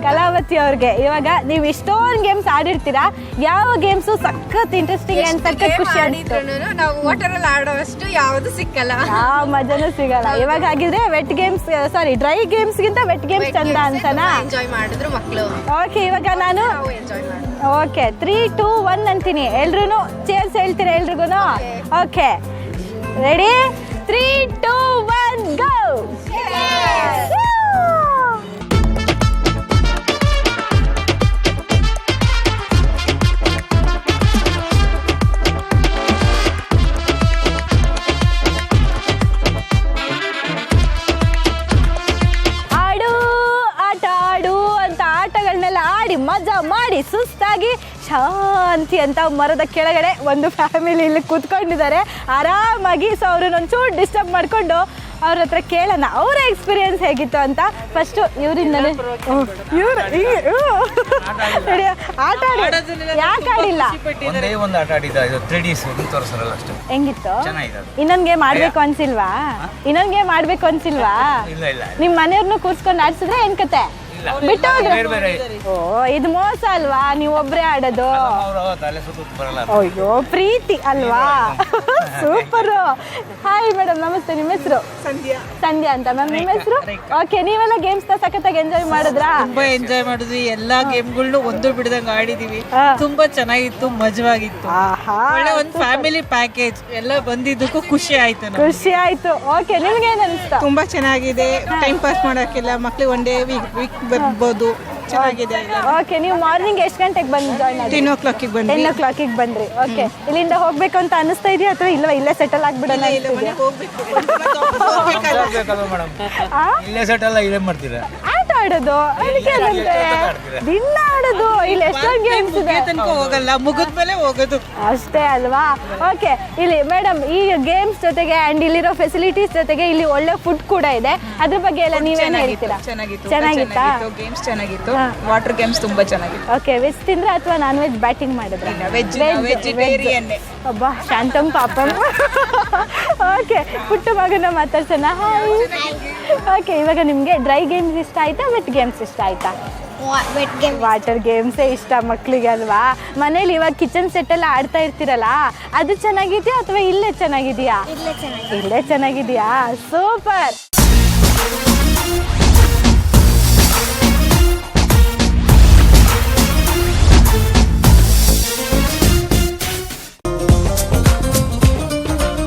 [SPEAKER 1] ಕಲಾವತಿ ಅವ್ರಿಗೆ. ಇವಾಗ ನೀವು ಇಷ್ಟೊಂದು ಗೇಮ್ಸ್ ಆಡಿರ್ತೀರಾ, ಯಾವ ಗೇಮ್ಸು ಸಖತ್ ಇಂಟ್ರೆಸ್ಟಿಂಗ್ ಅಂಡ್ ಸಖತ್ ಖುಷಿ ಆಡಿದ್ರು
[SPEAKER 5] ನಾವು ವಾಟರ್ ಅಲ್ಲಿ ಆಡೋಷ್ಟು ಯಾವ್ದು ಸಿಕ್ಕಲ್ಲ,
[SPEAKER 1] ಯಾವ ಮಜಾನೂ ಸಿಗಲ್ಲ. ಇವಾಗ ಹಾಗಿದ್ರೆ ಡ್ರೈ ಗೇಮ್ಸ್ ಗಿಂತ ವೆಟ್ ಗೇಮ್ಸ್ ಚಂದ ಅಂತನಾ?
[SPEAKER 5] ಎಂಜಾಯ್ ಮಾಡಿದ್ರು ಮಕ್ಕಳು.
[SPEAKER 1] ಓಕೆ, ಇವಾಗ ನಾನು 3, 2, 1 ಅಂತೀನಿ. ಎಲ್ರು ಚೇರ್ಸ್ ಹೇಳ್ತೀರಾ ಎಲ್ರಿಗೂ? Okay, ready? 3, 2, 1 ಗೋ. ಮಜಾ ಮಾಡಿ ಸುಸ್ತಾಗಿ ಶಾಂತಿ ಅಂತ ಮರದ ಕೆಳಗಡೆ ಒಂದು ಫ್ಯಾಮಿಲಿ ಇಲ್ಲಿ ಕೂತ್ಕೊಂಡಿದ್ದಾರೆ ಆರಾಮಾಗಿ. ಸೊ ಅವ್ರನ್ನ ಒಂಚೂರು ಡಿಸ್ಟರ್ಬ್ ಮಾಡಿಕೊಂಡು ಅವ್ರ ಹತ್ರ ಕೇಳೋಣ ಅವರ ಎಕ್ಸ್ಪೀರಿಯನ್ಸ್ ಹೇಗಿತ್ತು ಅಂತ. ಫಸ್ಟು ಇವರಿಂದಲೇ ಆಟ ಯಾಕೆ ಆಡಿಲ್ಲ?
[SPEAKER 6] ಒಂದೇ ಒಂದು ಆಟ ಆಡಿದ ಇದು 3D ತೋರಿಸಲ್ಲ ಅಷ್ಟೇ.
[SPEAKER 1] ಹೆಂಗಿತ್ತು?
[SPEAKER 6] ಚೆನ್ನಾಗಿದೆ.
[SPEAKER 1] ಇನ್ನೊಂದ್ ಗೇಮ್ ಆಡ್ಬೇಕು ಅನ್ಸಿಲ್ವಾ? ಇನ್ನೊಂದ್ ಗೇಮ್ ಆಡ್ಬೇಕು ಅನ್ಸಿಲ್ವಾ?
[SPEAKER 6] ಇಲ್ಲ ಇಲ್ಲ
[SPEAKER 1] ನಿಮ್ ಮನೆಯವ್ರನ್ನ ಕೂರ್ಸ್ಕೊಂಡು ಆಡ್ಸಿದ್ರೆ ಏನ್ ಕತೆ? ಬಿಟ್ಟು
[SPEAKER 6] ಬೇರೆ ಬೇರೆ
[SPEAKER 1] ಓ ಇದು ಮೋಸ ಅಲ್ವಾ? ನೀವ್ ಒಬ್ರೇ ಆಡೋದು?
[SPEAKER 6] ಅವರು ತಲೆ ಸುತ್ತ ಬರಲ್ಲ.
[SPEAKER 1] ಅಯ್ಯೋ ಪ್ರೀತಿ ಅಲ್ವಾ? ಸೂಪರ್. ಹಾಯ್ ಮೇಡಮ್, ನಮಸ್ತೆ. ನಿಮ್ಮ ಹೆಸರು? ಸಂಧ್ಯಾ ಅಂತ. ಮ್ಯಾಮ್ ನಿಮ್ಮ ಹೆಸರು? ಓಕೆ, ನೀವೆಲ್ಲ ಗೇಮ್ಸ್ ನ ಸಖತ್ತಾಗಿ ಎಂಜಾಯ್ ಮಾಡಿದ್ರಾ?
[SPEAKER 7] ತುಂಬಾ ಎಂಜಾಯ್ ಮಾಡಿದ್ವಿ. ಎಲ್ಲಾ ಗೇಮ್ಗಳ್ನು ಒಂದು ಬಿಡದಂಗ್ ಆಡಿದೀವಿ. ತುಂಬಾ ಚೆನ್ನಾಗಿತ್ತು, ಮಜವಾಗಿತ್ತು. ಒಳ್ಳೆ ಒಂದು ಫ್ಯಾಮಿಲಿ ಪ್ಯಾಕೇಜ್ ಎಲ್ಲ ಬಂದಿದ್ದಕ್ಕೂ ಖುಷಿ ಆಯ್ತು ನಮ್ಗೆ.
[SPEAKER 1] ಖುಷಿ ಆಯ್ತು. ಓಕೆ, ನಿಮ್ಗೆ ಏನ್ ಅನಿಸ್ತು?
[SPEAKER 7] ತುಂಬಾ ಚೆನ್ನಾಗಿದೆ. ಟೈಮ್ ಪಾಸ್ ಮಾಡಕ್ಕೆಲ್ಲ ಮಕ್ಳಿಗೆ ಒನ್ ಡೇ ವೀಕ್ ಬರ್ಬೋದು. ಚೆನ್ನಾಗಿದೆ.
[SPEAKER 1] ಓಕೆ, ನೀವು ಮಾರ್ನಿಂಗ್ ಎಷ್ಟು ಗಂಟೆಗೆ ಬಂದು ಜಾಯ್ನ್ ಆಗಿ?
[SPEAKER 7] 10 o'clock ಬಂದ್ವಿ.
[SPEAKER 1] 10 o'clock ಬಂದ್ರಿ. ಓಕೆ, ಇಲ್ಲಿಂದ ಹೋಗ್ಬೇಕು ಅಂತ ಅನಿಸ್ತಾ ಇದೆಯಾ ಅಥವಾ ಇಲ್ವಾ ಇಲ್ಲೇ ಸೆಟಲ್ ಆಗ್ಬಿಡೋಣ?
[SPEAKER 6] ಇಲ್ಲೇ ಸೆಟ್ ಅಲ್ಲ, ಇಲ್ಲೇ ಮಾಡ್ತೀರಾ?
[SPEAKER 1] ಆಟ ಆಡೋದು ಅದಕ್ಕೆ ದಿನ ಆಡೋದು. ಇಲ್ಲಿ ಎಷ್ಟೊಂದು ಗೇಮ್ಸ್ ಇದೆ.
[SPEAKER 7] ತನಕ ಹೋಗಲ್ಲ, ಮುಗಿದ್ಮೇಲೆ ಹೋಗೋದು
[SPEAKER 1] ಅಷ್ಟೇ ಅಲ್ವಾ? ಓಕೆ, ಇಲ್ಲಿ ಮೇಡಮ್ ಈ ಗೇಮ್ಸ್ ಜೊತೆಗೆ ಅಂಡ್ ಇಲ್ಲಿರೋ ಫೆಸಿಲಿಟೀಸ್ ಜೊತೆಗೆ ಇಲ್ಲಿ ಒಳ್ಳೆ ಫುಡ್ ಕೂಡ ಇದೆ. ಅದ್ರ ಬಗ್ಗೆ ಎಲ್ಲ ನೀವೇನು ಹೇಳ್ತೀರಾ? ಚೆನ್ನಾಗಿತ್ತಾ?
[SPEAKER 7] ಗೇಮ್ಸ್ ಚೆನ್ನಾಗಿತ್ತು. ವಾಟರ್ ಗೇಮ್ಸ್ ತುಂಬಾ ಚೆನ್ನಾಗಿತ್ತು.
[SPEAKER 1] ಓಕೆ, ವೆಜ್ ತಿಂದ್ರೆ ಅಥವಾ ನಾನ್ ವೆಜ್ ಬ್ಯಾಟಿಂಗ್ ಮಾಡಿದ್ರೆ?
[SPEAKER 7] ವೆಜಿಟೇರಿಯನ್.
[SPEAKER 1] ಅಬ್ಬಾ ಶಾಂತಂ ಪಾಪಂ. ಓಕೆ, ಪುಟ್ಟ ಮಗನ ಮಾತಾಡ್ಸೋಣ. ಹಾಯ್. ಓಕೆ, ಇವಾಗ ನಿಮಗೆ ಡ್ರೈ ಗೇಮ್ಸ್ ಇಷ್ಟ ಆಯ್ತಾ ವೆಟ್ ಗೇಮ್ಸ್ ಇಷ್ಟ ಆಯ್ತಾ? ವಾಟರ್ ಗೇಮ್ಸೇ ಇಷ್ಟ ಮಕ್ಕಳಿಗೆ ಅಲ್ವಾ? ಮನೇಲಿ ಇವಾಗ ಕಿಚನ್ ಸೆಟ್ ಎಲ್ಲ ಆಡ್ತಾ ಇರ್ತೀರಲ್ಲ, ಅದು ಚೆನ್ನಾಗಿದೆಯಾ ಅಥವಾ ಇಲ್ಲೇ ಚೆನ್ನಾಗಿದೆಯಾ? ಇಲ್ಲೇ ಚೆನ್ನಾಗಿದೆಯಾ? ಸೂಪರ್.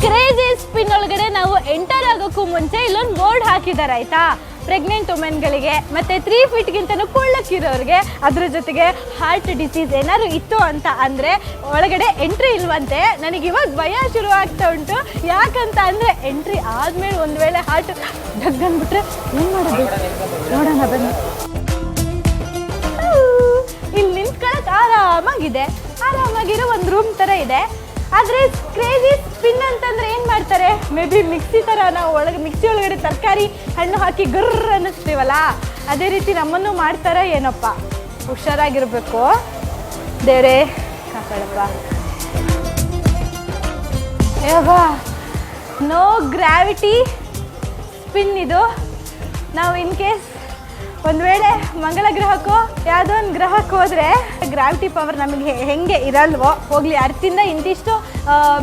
[SPEAKER 1] ಕ್ರೇಜಿ ಸ್ಪಿನ್ ಒಳಗಡೆ ನಾವು ಎಂಟರ್ ಆಗೋಕ್ಕೂ ಮುಂಚೆ ಇಲ್ಲೊಂದು ಬೋರ್ಡ್ ಹಾಕಿದ್ದಾರೆ ಆಯ್ತಾ? ಪ್ರೆಗ್ನೆಂಟ್ ವುಮೆನ್ಗಳಿಗೆ ಮತ್ತು 3 ಫೀಟ್ಗಿಂತನೂ ಕುಳ್ಳಕ್ಕಿರೋರಿಗೆ, ಅದ್ರ ಜೊತೆಗೆ ಹಾರ್ಟ್ ಡಿಸೀಸ್ ಏನಾದ್ರು ಇತ್ತು ಅಂತ ಅಂದರೆ ಒಳಗಡೆ ಎಂಟ್ರಿ ಇಲ್ವಂತೆ. ನನಗೆ ಇವಾಗ ಭಯ ಶುರು ಆಗ್ತಾ ಉಂಟು. ಯಾಕಂತ ಅಂದರೆ ಎಂಟ್ರಿ ಆದಮೇಲೆ ಒಂದು ವೇಳೆ ಹಾರ್ಟ್ ಡಗ್ಗನ್ಬಿಟ್ರೆ ಏನು ಮಾಡೋದು? ನೋಡೋಣ ಬನ್ನಿ. ಇಲ್ಲಿ ನಿಂತ್ಕೊಳ್ಳೋಕೆ ಆರಾಮಾಗಿರೋ ಒಂದು ರೂಮ್ ಥರ ಇದೆ. ಆದರೆ ಕ್ರೇಜಿ ಸ್ಪಿನ್ ಅಂತಂದ್ರೆ ಏನು ಮಾಡ್ತಾರೆ? ಮೇ ಬಿ ಮಿಕ್ಸಿ ಥರ ನಾವು ಮಿಕ್ಸಿ ಒಳಗಡೆ ತರಕಾರಿ ಹಣ್ಣು ಹಾಕಿ ಗರ್ರ ಅನ್ನಿಸ್ತೀವಲ್ಲ, ಅದೇ ರೀತಿ ನಮ್ಮನ್ನು ಮಾಡ್ತಾರ ಏನಪ್ಪ. ಹುಷಾರಾಗಿರ್ಬೇಕು. ದೇವ್ರೇ ಕಾಪಾಡಪ್ಪ. ನೋ ಗ್ರಾವಿಟಿ ಸ್ಪಿನ್ ಇದು. ನಾವು ಇನ್ ಕೇಸ್ ಒಂದು ವೇಳೆ ಮಂಗಳ ಗ್ರಹಕ್ಕೋ ಯಾವುದೋ ಒಂದು ಗ್ರಹಕ್ಕೆ ಹೋದರೆ ಗ್ರಾವಿಟಿ ಪವರ್ ನಮಗೆ ಹೆಂಗೆ ಇರಲ್ವೋ, ಹೋಗಲಿ ಅರ್ಥಿಂದ ಇಂತಿಷ್ಟು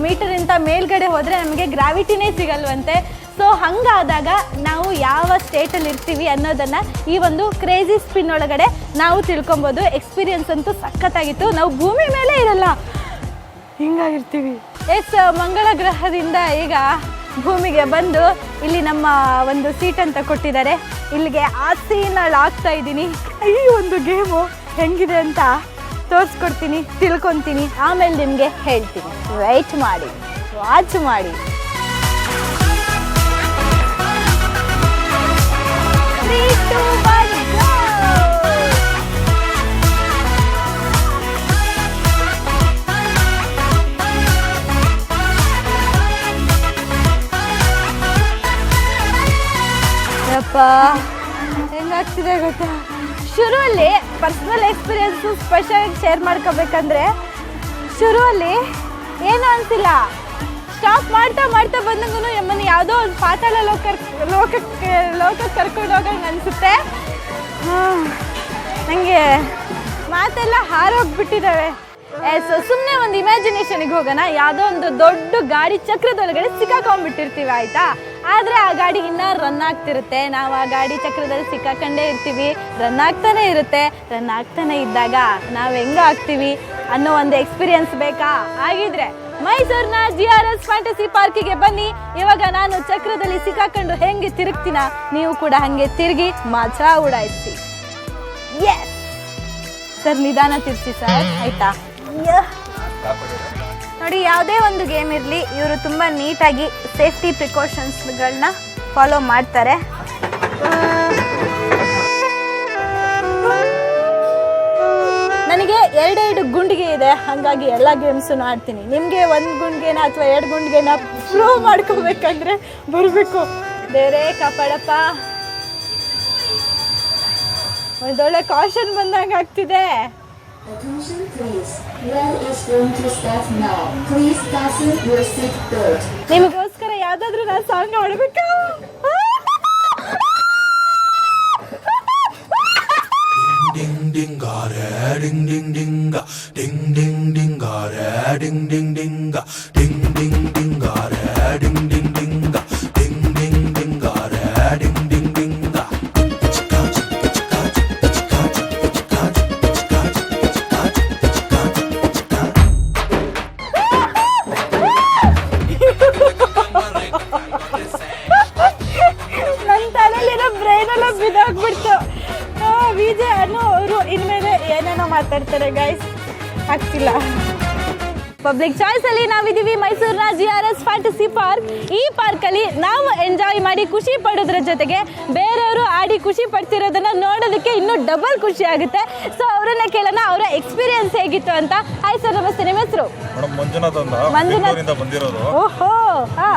[SPEAKER 1] ಮೀಟರಿಂದ ಮೇಲ್ಗಡೆ ಹೋದರೆ ನಮಗೆ ಗ್ರಾವಿಟಿನೇ ಸಿಗಲ್ವಂತೆ. ಸೊ ಹಾಗಾದಾಗ ನಾವು ಯಾವ ಸ್ಟೇಟಲ್ಲಿ ಇರ್ತೀವಿ ಅನ್ನೋದನ್ನು ಈ ಒಂದು ಕ್ರೇಜಿ ಸ್ಪಿನ್ ಒಳಗಡೆ ನಾವು ತಿಳ್ಕೊಬೋದು. ಎಕ್ಸ್ಪೀರಿಯನ್ಸ್ ಅಂತೂ ಸಖತ್ತಾಗಿತ್ತು. ನಾವು ಭೂಮಿ ಮೇಲೆ ಇರಲ್ಲ, ಹಿಂಗಾಗಿರ್ತೀವಿ. ಮಂಗಳ ಗ್ರಹದಿಂದ ಈಗ ಭೂಮಿಗೆ ಬಂದು ಇಲ್ಲಿ ನಮ್ಮ ಒಂದು ಸೀಟ್ ಅಂತ ಕೊಟ್ಟಿದ್ದಾರೆ. ಇಲ್ಲಿಗೆ ಆಸೀನಳಾಗ್ತಾ ಇದ್ದೀನಿ. ಈ ಒಂದು ಗೇಮು ಹೆಂಗಿದೆ ಅಂತ ತೋರಿಸ್ಕೊಡ್ತೀನಿ, ತಿಳ್ಕೊತೀನಿ, ಆಮೇಲೆ ನಿಮಗೆ ಹೇಳ್ತೀನಿ. ವೆಯ್ಟ್ ಮಾಡಿ, ವಾಚ್ ಮಾಡಿ. 3, 2, 1, go! ಯಪ್ಪ ಹೆಂಗಾಗ್ತಿದೆ ಗೊತ್ತಾ? ಶುರುವಲ್ಲಿ ಪರ್ಸ್ನಲ್ ಎಕ್ಸ್ಪೀರಿಯನ್ಸು ಸ್ಪೆಷಲ್ ಶೇರ್ ಮಾಡ್ಕೋಬೇಕಂದ್ರೆ ಶುರುವಲ್ಲಿ ಏನೂ ಅನಿಸಿಲ್ಲ. ಸ್ಟಾಪ್ ಮಾಡ್ತಾ ಬಂದಂಗೂ ನಮ್ಮನ್ನು ಯಾವುದೋ ಒಂದು ಪಾತಾಳ ಲೋಕಕ್ಕೆ ಕರ್ಕೊಂಡು ಹೋಗಂಗೆ ಅನಿಸುತ್ತೆ. ನನಗೆ ಮಾತೆಲ್ಲ ಹಾರೋಗ್ಬಿಟ್ಟಿದ್ದಾವೆ. ಸುಮ್ಮನೆ ಒಂದು ಇಮ್ಯಾಜಿನೇಷನ್ಗೆ ಹೋಗೋಣ. ಯಾವುದೋ ಒಂದು ದೊಡ್ಡ ಗಾಡಿ ಚಕ್ರದೊಳಗಡೆ ಸಿಕ್ಕಾಕೊಂಡ್ಬಿಟ್ಟಿರ್ತೀವಿ ಆಯಿತಾ? ಆದರೆ ಆ ಗಾಡಿ ಇನ್ನೂ ರನ್ ಆಗ್ತಿರುತ್ತೆ. ನಾವು ಆ ಗಾಡಿ ಚಕ್ರದಲ್ಲಿ ಸಿಕ್ಕಾಕೊಂಡೇ ಇರ್ತೀವಿ. ರನ್ ಆಗ್ತಾನೆ ಇರುತ್ತೆ. ರನ್ ಆಗ್ತಾನೆ ಇದ್ದಾಗ ನಾವು ಹೆಂಗೆ ಆಗ್ತೀವಿ ಅನ್ನೋ ಒಂದು ಎಕ್ಸ್ಪೀರಿಯನ್ಸ್ ಬೇಕಾ? ಆಗಿದ್ರೆ ಮೈಸೂರಿನ GRS ಫ್ಯಾಂಟಸಿ ಪಾರ್ಕಿಗೆ ಬನ್ನಿ. ಇವಾಗ ನಾನು ಚಕ್ರದಲ್ಲಿ ಸಿಕ್ಕಾಕೊಂಡು ಹೆಂಗೆ ತಿರುಗ್ತೀನ, ನೀವು ಕೂಡ ಹಾಗೆ ತಿರುಗಿ ಮಜಾ ಉಡಾಯಿಸಿ. ಎಸ್ ಸರ್, ನಿಧಾನ ತಿರ್ಸಿ ಸರ್, ಆಯ್ತಾ? ನೋಡಿ, ಯಾವುದೇ ಒಂದು ಗೇಮ್ ಇರಲಿ, ಇವರು ತುಂಬ ನೀಟಾಗಿ ಸೇಫ್ಟಿ ಪ್ರಿಕಾಷನ್ಸ್ಗಳನ್ನ ಫಾಲೋ ಮಾಡ್ತಾರೆ. ಎರಡೆರಡು ಗುಂಡಿಗೆ ಇದೆ, ಹಾಗಾಗಿ ಎಲ್ಲ ಗೇಮ್ಸನ್ನು ಆಡ್ತೀನಿ. ನಿಮಗೆ ಒಂದು ಗುಂಡಿಗೆನ ಅಥವಾ 2 ಗುಂಡಿಗೆನ ಪ್ರೂವ್ ಮಾಡ್ಕೋಬೇಕಂದ್ರೆ ಬರಬೇಕು. ಬೇರೆ ಕಾಪಾಡಪ್ಪ, ಒಂದೊಳ್ಳೆ ಕಾಷನ್ ಬಂದಂಗೆ ಆಗ್ತಿದೆ.
[SPEAKER 8] Attention please. Well is going to start now. Please fasten your seat belt.
[SPEAKER 1] ನಿಮಗೋಸ್ಕರ ಯಾವ್ದಾದ್ರು ನಾನು song ಆಡ್ಬೇಕಾ?
[SPEAKER 9] Ding ding ga re ding ding ding ga ding ding ding ga re ding ding ding ga ding ding ding ga re ding ding ding ga ding ding ding ga re ding ding ding ga chika chika chika chika chika chika chika chika
[SPEAKER 1] ನನ್ನ ತಲೆಯಲ್ಲಿರೋ brain ಎಲ್ಲ ಬಿದ್ದೋಗ್ಬಿಡ್ತು. ವಿಜಯ್ ಅನ್ನೋ ಅವರು ಇನ್ಮೇಲೆ ಏನೇನೋ ಮಾತಾಡ್ತಾರೆ guys, ಆಗ್ತಿಲ್ಲ. Public choice ಅಲ್ಲಿ ನಾವಿದ್ದೀವಿ ಮೈಸೂರಿನ GRS ಫ್ಯಾಂಟಸಿ ಪಾರ್ಕ್. ಈ ಪಾರ್ಕಲ್ಲಿ ನಾವು ಎಂಜಾಯ್ ಮಾಡಿ ಖುಷಿ ಪಡೋದ್ರ ಜೊತೆಗೆ ಬೇರೆಯವರು ಆಡಿ ಖುಷಿ ಪಡ್ತಿರೋದನ್ನ ನೋಡೋದಕ್ಕೆ ಇನ್ನೂ ಡಬಲ್ ಖುಷಿ ಆಗುತ್ತೆ. ಸೊ ಅವರನ್ನ ಕೇಳೋಣ, ಅವರ ಎಕ್ಸ್ಪೀರಿಯನ್ಸ್ ಹೇಗಿತ್ತು ಅಂತ. ಹಾಯ್ ಸರ್, ನಮಸ್ತೆ. ನಿಮ್ಮ ಹೆಸರು?
[SPEAKER 10] ಮೇಡಮ್ ಮಂಜುನಾಥ್ ಅಂತ ಬೆಂಗಳೂರಿಂದ ಬಂದಿರೋದು.
[SPEAKER 1] ಓಹೋ,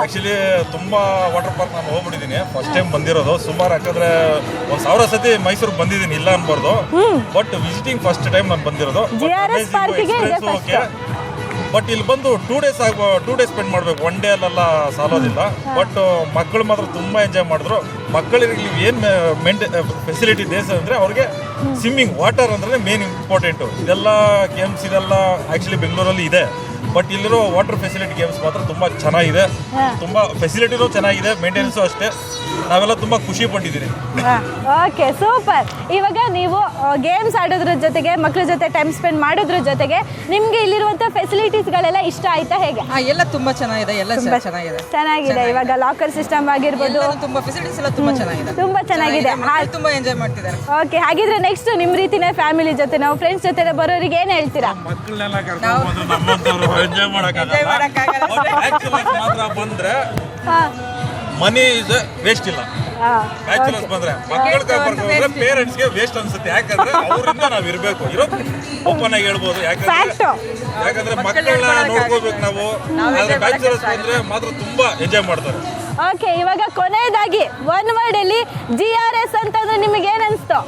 [SPEAKER 10] ಆಕ್ಚುಲಿ ತುಂಬಾ ವಾಟರ್ ಪಾರ್ಕ್ ನಾನು ಹೋಗ್ಬಿಟ್ಟಿದ್ದೀನಿ, ಫಸ್ಟ್ ಟೈಮ್ ಬಂದಿರೋದು. ಸುಮಾರು ಯಾಕಂದ್ರೆ 1000 ಸತಿ ಮೈಸೂರಿಗೆ ಬಂದಿದ್ದೀನಿ, ಇಲ್ಲ ಅನ್ಬಾರ್ದು. ಬಟ್ ವಿಸಿಟಿಂಗ್ ಫಸ್ಟ್ ಟೈಮ್ ನಾನು ಬಂದಿರೋದು.
[SPEAKER 1] GRS ಪಾರ್ಕಿಗೆ
[SPEAKER 10] ಬಟ್ ಇಲ್ಲಿ ಬಂದು 2 ಡೇಸ್ ಸ್ಪೆಂಡ್ ಮಾಡಬೇಕು, 1 ಡೇ ಅಲ್ಲೆಲ್ಲ ಸಾಲೋದಿಲ್ಲ. ಬಟ್ ಮಕ್ಕಳು ಮಾತ್ರ ತುಂಬಾ ಎಂಜಾಯ್ ಮಾಡಿದ್ರು. ಮಕ್ಕಳಿಗೆ ಏನು ಫೆಸಿಲಿಟಿ ದೇಶ ಅಂದ್ರೆ ಅವ್ರಿಗೆ ಸ್ವಿಮ್ಮಿಂಗ್ ವಾಟರ್ ಅಂದ್ರೆ ಮೇನ್ ಇಂಪಾರ್ಟೆಂಟು. ಇದೆಲ್ಲ ಗೇಮ್ಸ್ ಇದೆಲ್ಲ ಆಕ್ಚುಲಿ ಬೆಂಗಳೂರಲ್ಲಿ ಇದೆ, ಬಟ್ ಇಲ್ಲಿರೋ ವಾಟರ್ ಫೆಸಿಲಿಟಿ ಗೇಮ್ಸ್ ಮಾತ್ರ ತುಂಬಾ ಚೆನ್ನಾಗಿದೆ. ತುಂಬಾ ಫೆಸಿಲಿಟಿನೂ ಚೆನ್ನಾಗಿದೆ, ಮೇಂಟೆನೆನ್ಸು ಅಷ್ಟೇ. ನಾವೆಲ್ಲ ತುಂಬಾ ಖುಷಿ ಪಟ್ಟಿದ್ದೀರಿ.
[SPEAKER 1] Okay, super. ಇವಾಗ ನೀವು ಗೇಮ್ಸ್ ಆಡೋದ್ರ ಜೊತೆಗೆ ಮಕ್ಕಳ ಜೊತೆ ಟೈಮ್ ಸ್ಪೆಂಡ್ ಮಾಡೋದ್ರ ಜೊತೆಗೆ ನಿಮ್ಗೆ ಇಲ್ಲಿರುವಂತ ಫೆಸಿಲಿಟೀಸ್ಗಳೆಲ್ಲ ಇಷ್ಟ ಆಯ್ತಾ, ಹೇಗೆ?
[SPEAKER 7] ಎಲ್ಲ ತುಂಬಾ ಚೆನ್ನಾಗಿದೆ, ಎಲ್ಲ ಚೆನ್ನಾಗಿದೆ.
[SPEAKER 1] ಚೆನ್ನಾಗಿದೆ. ಇವಾಗ ಲಾಕರ್ ಸಿಸ್ಟಮ್ ಆಗಿರ್ಬೋದು,
[SPEAKER 7] ತುಂಬಾ ಫೆಸಿಲಿಟೀಸ್ ಎಲ್ಲ ತುಂಬಾ ಚೆನ್ನಾಗಿದೆ.
[SPEAKER 1] ತುಂಬಾ ಚೆನ್ನಾಗಿದೆ.
[SPEAKER 7] ತುಂಬಾ ಎಂಜಾಯ್ ಮಾಡ್ತಿದ್ದಾರೆ.
[SPEAKER 1] ಓಕೆ, ಹಾಗಿದ್ರೆ ನೆಕ್ಸ್ಟ್ ನಿಮ್ ರೀತಿನೇ ಫ್ಯಾಮಿಲಿ ಜೊತೆ ನಾವು ಫ್ರೆಂಡ್ಸ್ ಜೊತೆ ಬರೋರಿಗೆ ಏನ್ ಹೇಳ್ತೀರಾ?
[SPEAKER 10] ಮಕ್ಕಳನ್ನೆಲ್ಲ ಕರ್ಕೊಂಡು ಬಂದ್ರೆ ನಮ್ಮಂತವ್ರು ಎಂಜಾಯ್ ಮಾಡಕ್ಕಾಗಲ್ಲ. ಮಾತ್ರ ಬಂದ್ರೆ ಮನಿ ಇಸ್ ವೇಸ್ಟ್ ಇಲ್ಲ. ಬ್ಯಾಚುಲರ್ಸ್ ಬಂದ್ರೆ ಮಕ್ಕಳ ಕರ್ಕೊಂಡ್ರೆ ಪೇರೆಂಟ್ಸ್ಗೆ ವೇಸ್ಟ್ ಅನ್ಸುತ್ತೆ. ಯಾಕಂದ್ರೆ ಅವರಿಂದ ನಾವ್ ಇರ್ಬೇಕು, ಇರೋದು ಓಪನ್ ಆಗಿ ಹೇಳ್ಬೋದು. ಯಾಕಂದ್ರೆ ಮಕ್ಕಳನ್ನ ನೋಡ್ಕೋಬೇಕು ನಾವು. ಆದ್ರೆ ಬ್ಯಾಚುಲರ್ಸ್ ಬಂದ್ರೆ ಮಾತ್ರ ತುಂಬಾ ಎಂಜಾಯ್ ಮಾಡ್ತಾರೆ.
[SPEAKER 1] ಓಕೆ, ಇವಾಗ ಕೊನೆಯದಾಗಿ ಒನ್ ವರ್ಡ್ ಅಲ್ಲಿ GRS ಅಂತಂದ್ರೆ ನಿಮಗೆ ಏನ್ ಅನ್ಸ್ತು?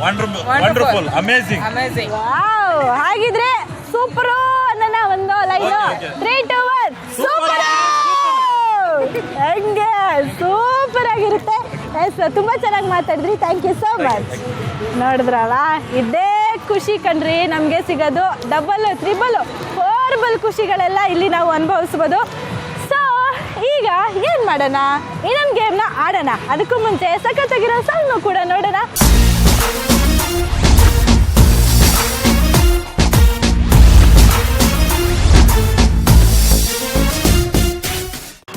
[SPEAKER 10] Wonderful, amazing.
[SPEAKER 1] ವಾವ್, ಹಾಗಿದ್ರೆ ಸೂಪರ್ ಅನ್ನೋಣ ಒಂದು ಲೈನ್. 3, 2, 1 ಸೂಪರ್. ಹಂಗೆ ಸೂಪರ್ ಆಗಿರುತ್ತೆ. ಎಸ್, ತುಂಬಾ ಚೆನ್ನಾಗಿ ಮಾತಾಡಿದ್ರಿ. Thank you so much. ನೋಡಿದ್ರಲ್ಲ, ಇದೇ ಖುಷಿ ಕಣ್ರಿ ನಮಗೆ ಸಿಗೋದು. ಡಬಲ್, ತ್ರಿಬಲ್, 4 ಖುಷಿಗಳೆಲ್ಲ ಇಲ್ಲಿ ನಾವು ಅನುಭವಿಸ್ಬೋದು. ಸೊ ಈಗ ಏನು ಮಾಡೋಣ, ಇನ್ನೊಂದು ಗೇಮ್ನ ಆಡೋಣ. ಅದಕ್ಕೂ ಮುಂಚೆ ಸಖತ್ತಾಗಿರೋ ಸಾಂಗ್ನು ಕೂಡ ನೋಡೋಣ.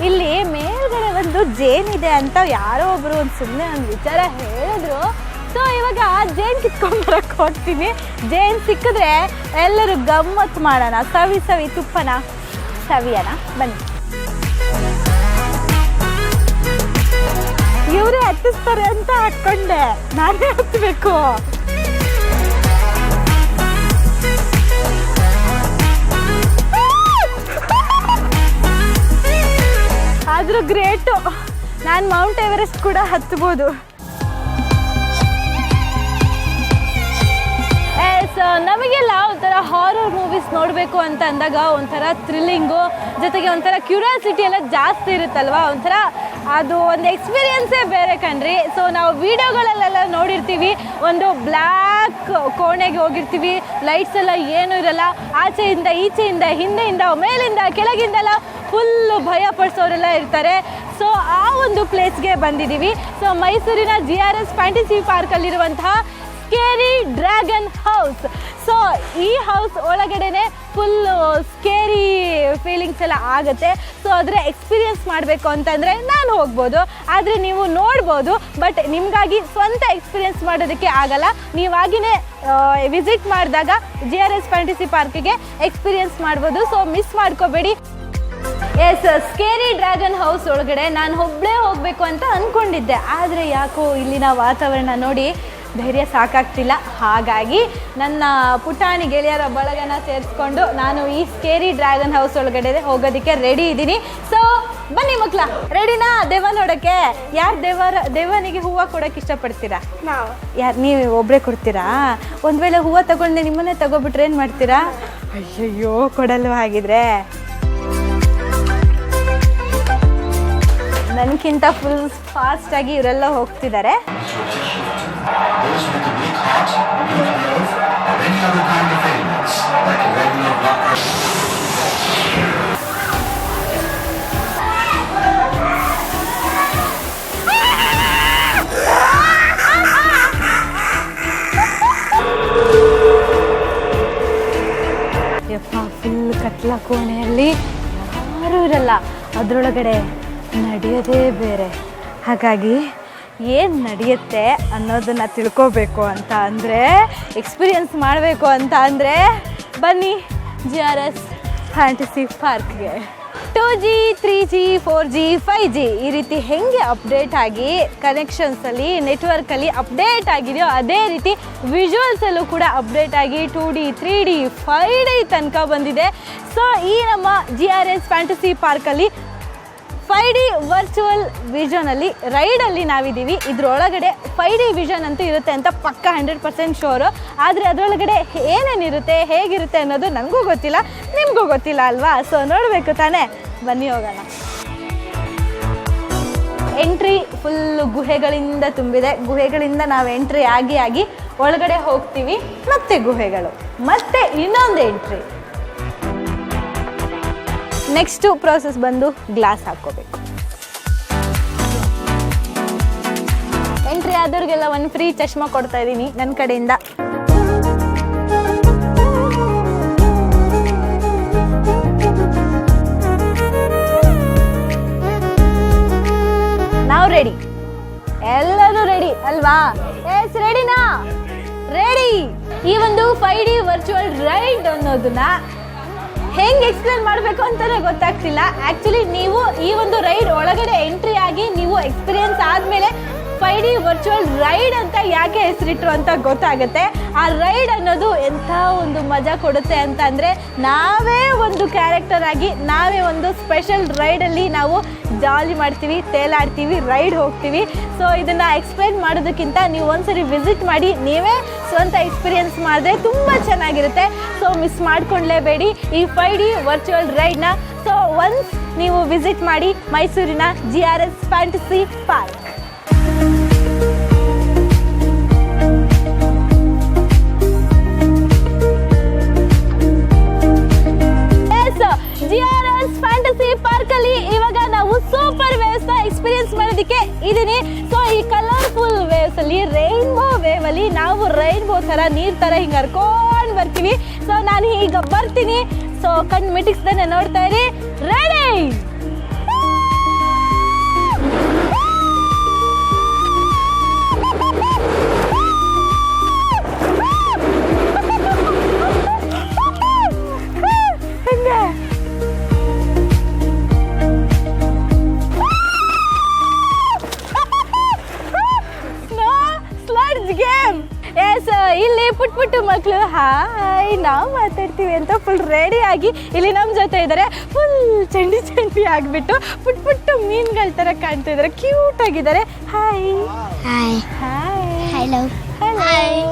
[SPEAKER 1] ಇಲ್ಲಿ ಮೇಲ್ಗಡೆ ಒಂದು ಜೇನಿದೆ ಅಂತ ಯಾರೋ ಒಬ್ರು ಒಂದು ಸುಮ್ಮನೆ ಒಂದು ವಿಚಾರ ಹೇಳಿದ್ರು. ಸೊ ಇವಾಗ ಜೇನ್ ಕಿತ್ಕೊಂಡ್ಬರಕ್ಕೆ ಹೋಗ್ತೀನಿ. ಜೇನ್ ಸಿಕ್ಕಿದ್ರೆ ಎಲ್ಲರೂ ಗಮ್ಮತ್ತು ಮಾಡೋಣ. ಸವಿ ತುಪ್ಪನ ಸವಿಯೋಣ, ಬನ್ನಿ. ಇವರೇ ಹತ್ತಿಸ್ತಾರೆ ಅಂತ ಹಾಕೊಂಡೆ, ನಾನೇ ಹತ್ತಬೇಕು. ಆದರೂ ಗ್ರೇಟು, ನಾನು ಮೌಂಟ್ ಎವರೆಸ್ಟ್ ಕೂಡ ಹತ್ತಬಹುದು. ನಮಗೆಲ್ಲ ಒಂಥರ ಹಾರರ್ ಮೂವೀಸ್ ನೋಡಬೇಕು ಅಂತ ಅಂದಾಗ ಒಂಥರ ಥ್ರಿಲ್ಲಿಂಗು ಜೊತೆಗೆ ಒಂಥರ ಕ್ಯೂರಿಯಾಸಿಟಿ ಎಲ್ಲ ಜಾಸ್ತಿ ಇರುತ್ತಲ್ವ. ಒಂಥರ ಅದು ಒಂದು ಎಕ್ಸ್ಪೀರಿಯನ್ಸೇ ಬೇರೆ ಕಣ್ರಿ. ಸೊ ನಾವು ವಿಡಿಯೋಗಳಲ್ಲೆಲ್ಲ ನೋಡಿರ್ತೀವಿ, ಒಂದು ಬ್ಲ್ಯಾಕ್ ಕೋಣೆಗೆ ಹೋಗಿರ್ತೀವಿ, ಲೈಟ್ಸ್ ಎಲ್ಲ ಏನೂ ಇರಲ್ಲ, ಆಚೆಯಿಂದ ಈಚೆಯಿಂದ ಹಿಂದೆಯಿಂದ ಮೇಲಿಂದ ಕೆಳಗಿಂದೆಲ್ಲ ಫುಲ್ಲು ಭಯ ಪಡಿಸೋರೆಲ್ಲ ಇರ್ತಾರೆ. ಸೊ ಆ ಒಂದು ಪ್ಲೇಸ್ಗೆ ಬಂದಿದ್ದೀವಿ. ಸೊ ಮೈಸೂರಿನ GRS ಫ್ಯಾಂಟಸಿ ಪಾರ್ಕಲ್ಲಿರುವಂತಹ ಸ್ಕೇರಿ ಡ್ರ್ಯಾಗನ್ ಹೌಸ್. ಸೊ ಈ ಹೌಸ್ ಒಳಗಡೆನೆ ಫುಲ್ಲು ಸ್ಕೇರಿ ಫೀಲಿಂಗ್ಸ್ ಎಲ್ಲ ಆಗುತ್ತೆ. ಸೊ ಅದರ ಎಕ್ಸ್ಪೀರಿಯನ್ಸ್ ಮಾಡಬೇಕು ಅಂತಂದರೆ ನಾನು ಹೋಗ್ಬೋದು, ಆದರೆ ನೀವು ನೋಡ್ಬೋದು. ಬಟ್ ನಿಮಗಾಗಿ ಸ್ವಂತ ಎಕ್ಸ್ಪೀರಿಯನ್ಸ್ ಮಾಡೋದಕ್ಕೆ ಆಗಲ್ಲ. ನೀವಾಗಿನೇ ವಿಸಿಟ್ ಮಾಡಿದಾಗ GRS ಫ್ಯಾಂಟಸಿ ಪಾರ್ಕಿಗೆ ಎಕ್ಸ್ಪೀರಿಯನ್ಸ್ ಮಾಡ್ಬೋದು. ಸೊ ಮಿಸ್ ಮಾಡ್ಕೋಬೇಡಿ. ಎಸ್, ಸ್ಕೇರಿ ಡ್ರ್ಯಾಗನ್ ಹೌಸ್ ಒಳಗಡೆ ನಾನು ಒಬ್ಬಳೇ ಹೋಗಬೇಕು ಅಂತ ಅಂದ್ಕೊಂಡಿದ್ದೆ. ಆದರೆ ಯಾಕೋ ಇಲ್ಲಿನ ವಾತಾವರಣ ನೋಡಿ ಧೈರ್ಯ ಸಾಕಾಗ್ತಿಲ್ಲ. ಹಾಗಾಗಿ ನನ್ನ ಪುಟಾಣಿ ಗೆಳೆಯರ ಬಳಗನ ಸೇರಿಸ್ಕೊಂಡು ನಾನು ಈ ಸ್ಕೇರಿ ಡ್ರ್ಯಾಗನ್ ಹೌಸ್ ಒಳಗಡೆ ಹೋಗೋದಕ್ಕೆ ರೆಡಿ ಇದ್ದೀನಿ. ಸೊ ಬನ್ನಿ ಮಕ್ಳ, ರೆಡಿನಾ ದೆವ್ವ ನೋಡೋಕ್ಕೆ? ಯಾರು ದೆವ್ವನಿಗೆ ಹೂವು ಕೊಡೋಕೆ ಇಷ್ಟಪಡ್ತೀರಾ? ಯಾರು ನೀವು ಒಬ್ಬರೇ ಕೊಡ್ತೀರಾ? ಒಂದು ವೇಳೆ ಹೂವು ತಗೊಂಡೆ ನಿಮ್ಮನ್ನೇ ತಗೋಬಿಟ್ರೆ ಏನು ಮಾಡ್ತೀರಾ? ಅಯ್ಯಯ್ಯೋ ಕೊಡಲ್ವ ಹಾಗಿದ್ರೆ? ನನಗಿಂತ ಫುಲ್ ಫಾಸ್ಟಾಗಿ ಇವರೆಲ್ಲ ಹೋಗ್ತಿದ್ದಾರೆ. ಯಪ್ಪ, ಫುಲ್ ಕತ್ಲ ಕೋಣೆಯಲ್ಲಿ ಯಾರೂ ಇರಲ್ಲ. ಅದರೊಳಗಡೆ ನಡೆಯೋದೇ ಬೇರೆ. ಹಾಗಾಗಿ ಏನು ನಡೆಯುತ್ತೆ ಅನ್ನೋದನ್ನು ತಿಳ್ಕೋಬೇಕು ಅಂತ ಅಂದರೆ, ಎಕ್ಸ್ಪೀರಿಯನ್ಸ್ ಮಾಡಬೇಕು ಅಂತ ಅಂದರೆ ಬನ್ನಿ GRS fantasy ಪಾರ್ಕ್ಗೆ. 2G 3G 4G 5G ಈ ರೀತಿ ಹೆಂಗೆ ಅಪ್ಡೇಟ್ ಆಗಿ ಕನೆಕ್ಷನ್ಸಲ್ಲಿ ನೆಟ್ವರ್ಕಲ್ಲಿ ಅಪ್ಡೇಟ್ ಆಗಿದೆಯೋ ಅದೇ ರೀತಿ ವಿಜುವಲ್ಸಲ್ಲೂ ಕೂಡ ಅಪ್ಡೇಟ್ ಆಗಿ 2D 3D 5D ತನಕ ಬಂದಿದೆ. ಸೊ ಈ ನಮ್ಮ GRS ಫ್ಯಾಂಟಸಿ ಪಾರ್ಕಲ್ಲಿ 5D ವರ್ಚುವಲ್ ವಿಷನಲ್ಲಿ ರೈಡಲ್ಲಿ ನಾವಿದ್ದೀವಿ. ಇದರೊಳಗಡೆ 5D ವಿಷನ್ ಅಂತೂ ಇರುತ್ತೆ ಅಂತ ಪಕ್ಕ 100% ಶೋರು. ಆದರೆ ಅದರೊಳಗಡೆ ಏನೇನಿರುತ್ತೆ, ಹೇಗಿರುತ್ತೆ ಅನ್ನೋದು ನನಗೂ ಗೊತ್ತಿಲ್ಲ, ನಿಮಗೂ ಗೊತ್ತಿಲ್ಲ ಅಲ್ವಾ? ಸೊ ನೋಡಬೇಕು ತಾನೇ, ಬನ್ನಿ ಹೋಗೋಣ. ಎಂಟ್ರಿ ಫುಲ್ಲು ಗುಹೆಗಳಿಂದ ತುಂಬಿದೆ. ಗುಹೆಗಳಿಂದ ನಾವು ಎಂಟ್ರಿ ಆಗಿ ಒಳಗಡೆ ಹೋಗ್ತೀವಿ. ಮತ್ತೆ ಗುಹೆಗಳು, ಮತ್ತೆ ಇನ್ನೊಂದು ಎಂಟ್ರಿ. ನೆಕ್ಸ್ಟು ಪ್ರೋಸೆಸ್ ಬಂದು ಗ್ಲಾಸ್ ಹಾಕ್ಕೋಬೇಕು. ಎಂಟ್ರಿ ಆದವ್ರಿಗೆಲ್ಲ ಒಂದು ಫ್ರೀ ಚಶ್ಮಾ ಕೊಡ್ತಾ ಇದ್ದೀನಿ ನನ್ನ ಕಡೆಯಿಂದ. ನಾವು ರೆಡಿ, ಎಲ್ಲರೂ ರೆಡಿ ಅಲ್ವಾ? ಎಸ್, ರೆಡಿನಾ? ರೆಡಿ. ಈ ಒಂದು 5D ವರ್ಚುವಲ್ ರೈಡ್ ಅನ್ನೋದನ್ನ ಹೆಂಗೆ ಎಕ್ಸ್ಪ್ಲೇನ್ ಮಾಡಬೇಕು ಅಂತಲೇ ಗೊತ್ತಾಗ್ತಿಲ್ಲ. ಆ್ಯಕ್ಚುಲಿ ನೀವು ಈ ಒಂದು ರೈಡ್ ಒಳಗಡೆ ಎಂಟ್ರಿ ಆಗಿ ನೀವು ಎಕ್ಸ್ಪೀರಿಯನ್ಸ್ ಆದಮೇಲೆ 5D ವರ್ಚುವಲ್ ರೈಡ್ ಅಂತ ಯಾಕೆ ಹೆಸರಿಟ್ರು ಅಂತ ಗೊತ್ತಾಗುತ್ತೆ. ಆ ರೈಡ್ ಅನ್ನೋದು ಎಂಥ ಒಂದು ಮಜಾ ಕೊಡುತ್ತೆ ಅಂತ ಅಂದರೆ, ನಾವೇ ಒಂದು ಕ್ಯಾರೆಕ್ಟರ್ ಆಗಿ ನಾವೇ ಒಂದು ಸ್ಪೆಷಲ್ ರೈಡಲ್ಲಿ ನಾವು ಜಾಲಿ ಮಾಡ್ತೀವಿ, ತೇಲಾಡ್ತೀವಿ, ರೈಡ್ ಹೋಗ್ತೀವಿ. ಸೊ ಇದನ್ನು ಎಕ್ಸ್ಪ್ಲೇನ್ ಮಾಡೋದಕ್ಕಿಂತ ನೀವು ಒಂದ್ಸರಿ ವಿಸಿಟ್ ಮಾಡಿ ನೀವೇ ಸ್ವಂತ ಎಕ್ಸ್ಪೀರಿಯನ್ಸ್ ಮಾಡಿದ್ರೆ ತುಂಬ ಚೆನ್ನಾಗಿರುತ್ತೆ. ಸೊ ಮಿಸ್ ಮಾಡ್ಕೊಳ್ಳೇಬೇಡಿ ಈ 5D ವರ್ಚುವಲ್ ರೈಡ್ನ. ಸೊ ಒನ್ಸ್ ನೀವು ವಿಸಿಟ್ ಮಾಡಿ ಮೈಸೂರಿನ GRS fantasy park. GRS fantasy ಪಾರ್ಕಲ್ಲಿ ಇವಾಗ ನಾವು ಸೂಪರ್ ವೇವ್ಸ್ ನ ಎಕ್ಸ್ಪೀರಿಯನ್ಸ್ ಮಾಡೋದಕ್ಕೆ ಇದೀನಿ. ಸೊ ಈ ಕಲರ್ಫುಲ್ ವೇವ್ಸ್ ಅಲ್ಲಿ, ರೈನ್ಬೋ ವೇವ್ ಅಲ್ಲಿ ನಾವು ರೈನ್ಬೋ ತರ ನೀರ್ ತರ ಹಿಂಗೆ ಹರ್ಕೊಂಡು ಬರ್ತೀವಿ. ಸೊ ನಾನು ಈಗ ಬರ್ತೀನಿ. ಸೊ ಕಣ್ಣು ಮಿಟಿಕ್ಸ್ದೇನೆ ನೋಡ್ತಾ ಇರಿ. ರೆಡಿ? ಇಲ್ಲಿ ಪುಟ್ ಪುಟ್ಟು ಮಕ್ಕಳು ಹಾಯ್ ನಾವು ಮಾತಾಡ್ತೀವಿ ಅಂತ ಫುಲ್ ರೆಡಿ ಆಗಿ ಇಲ್ಲಿ ನಮ್ಮ ಜೊತೆ ಇದ್ದಾರೆ. ಫುಲ್ ಚಂಡಿ ಆಗಿಬಿಟ್ಟು ಪುಟ್ ಪುಟ್ಟು ಮೀನುಗಳ ಥರ ಕಾಣ್ತಾ ಇದ್ದಾರೆ, ಕ್ಯೂಟ್ ಆಗಿದ್ದಾರೆ. Hi hi hi hello hi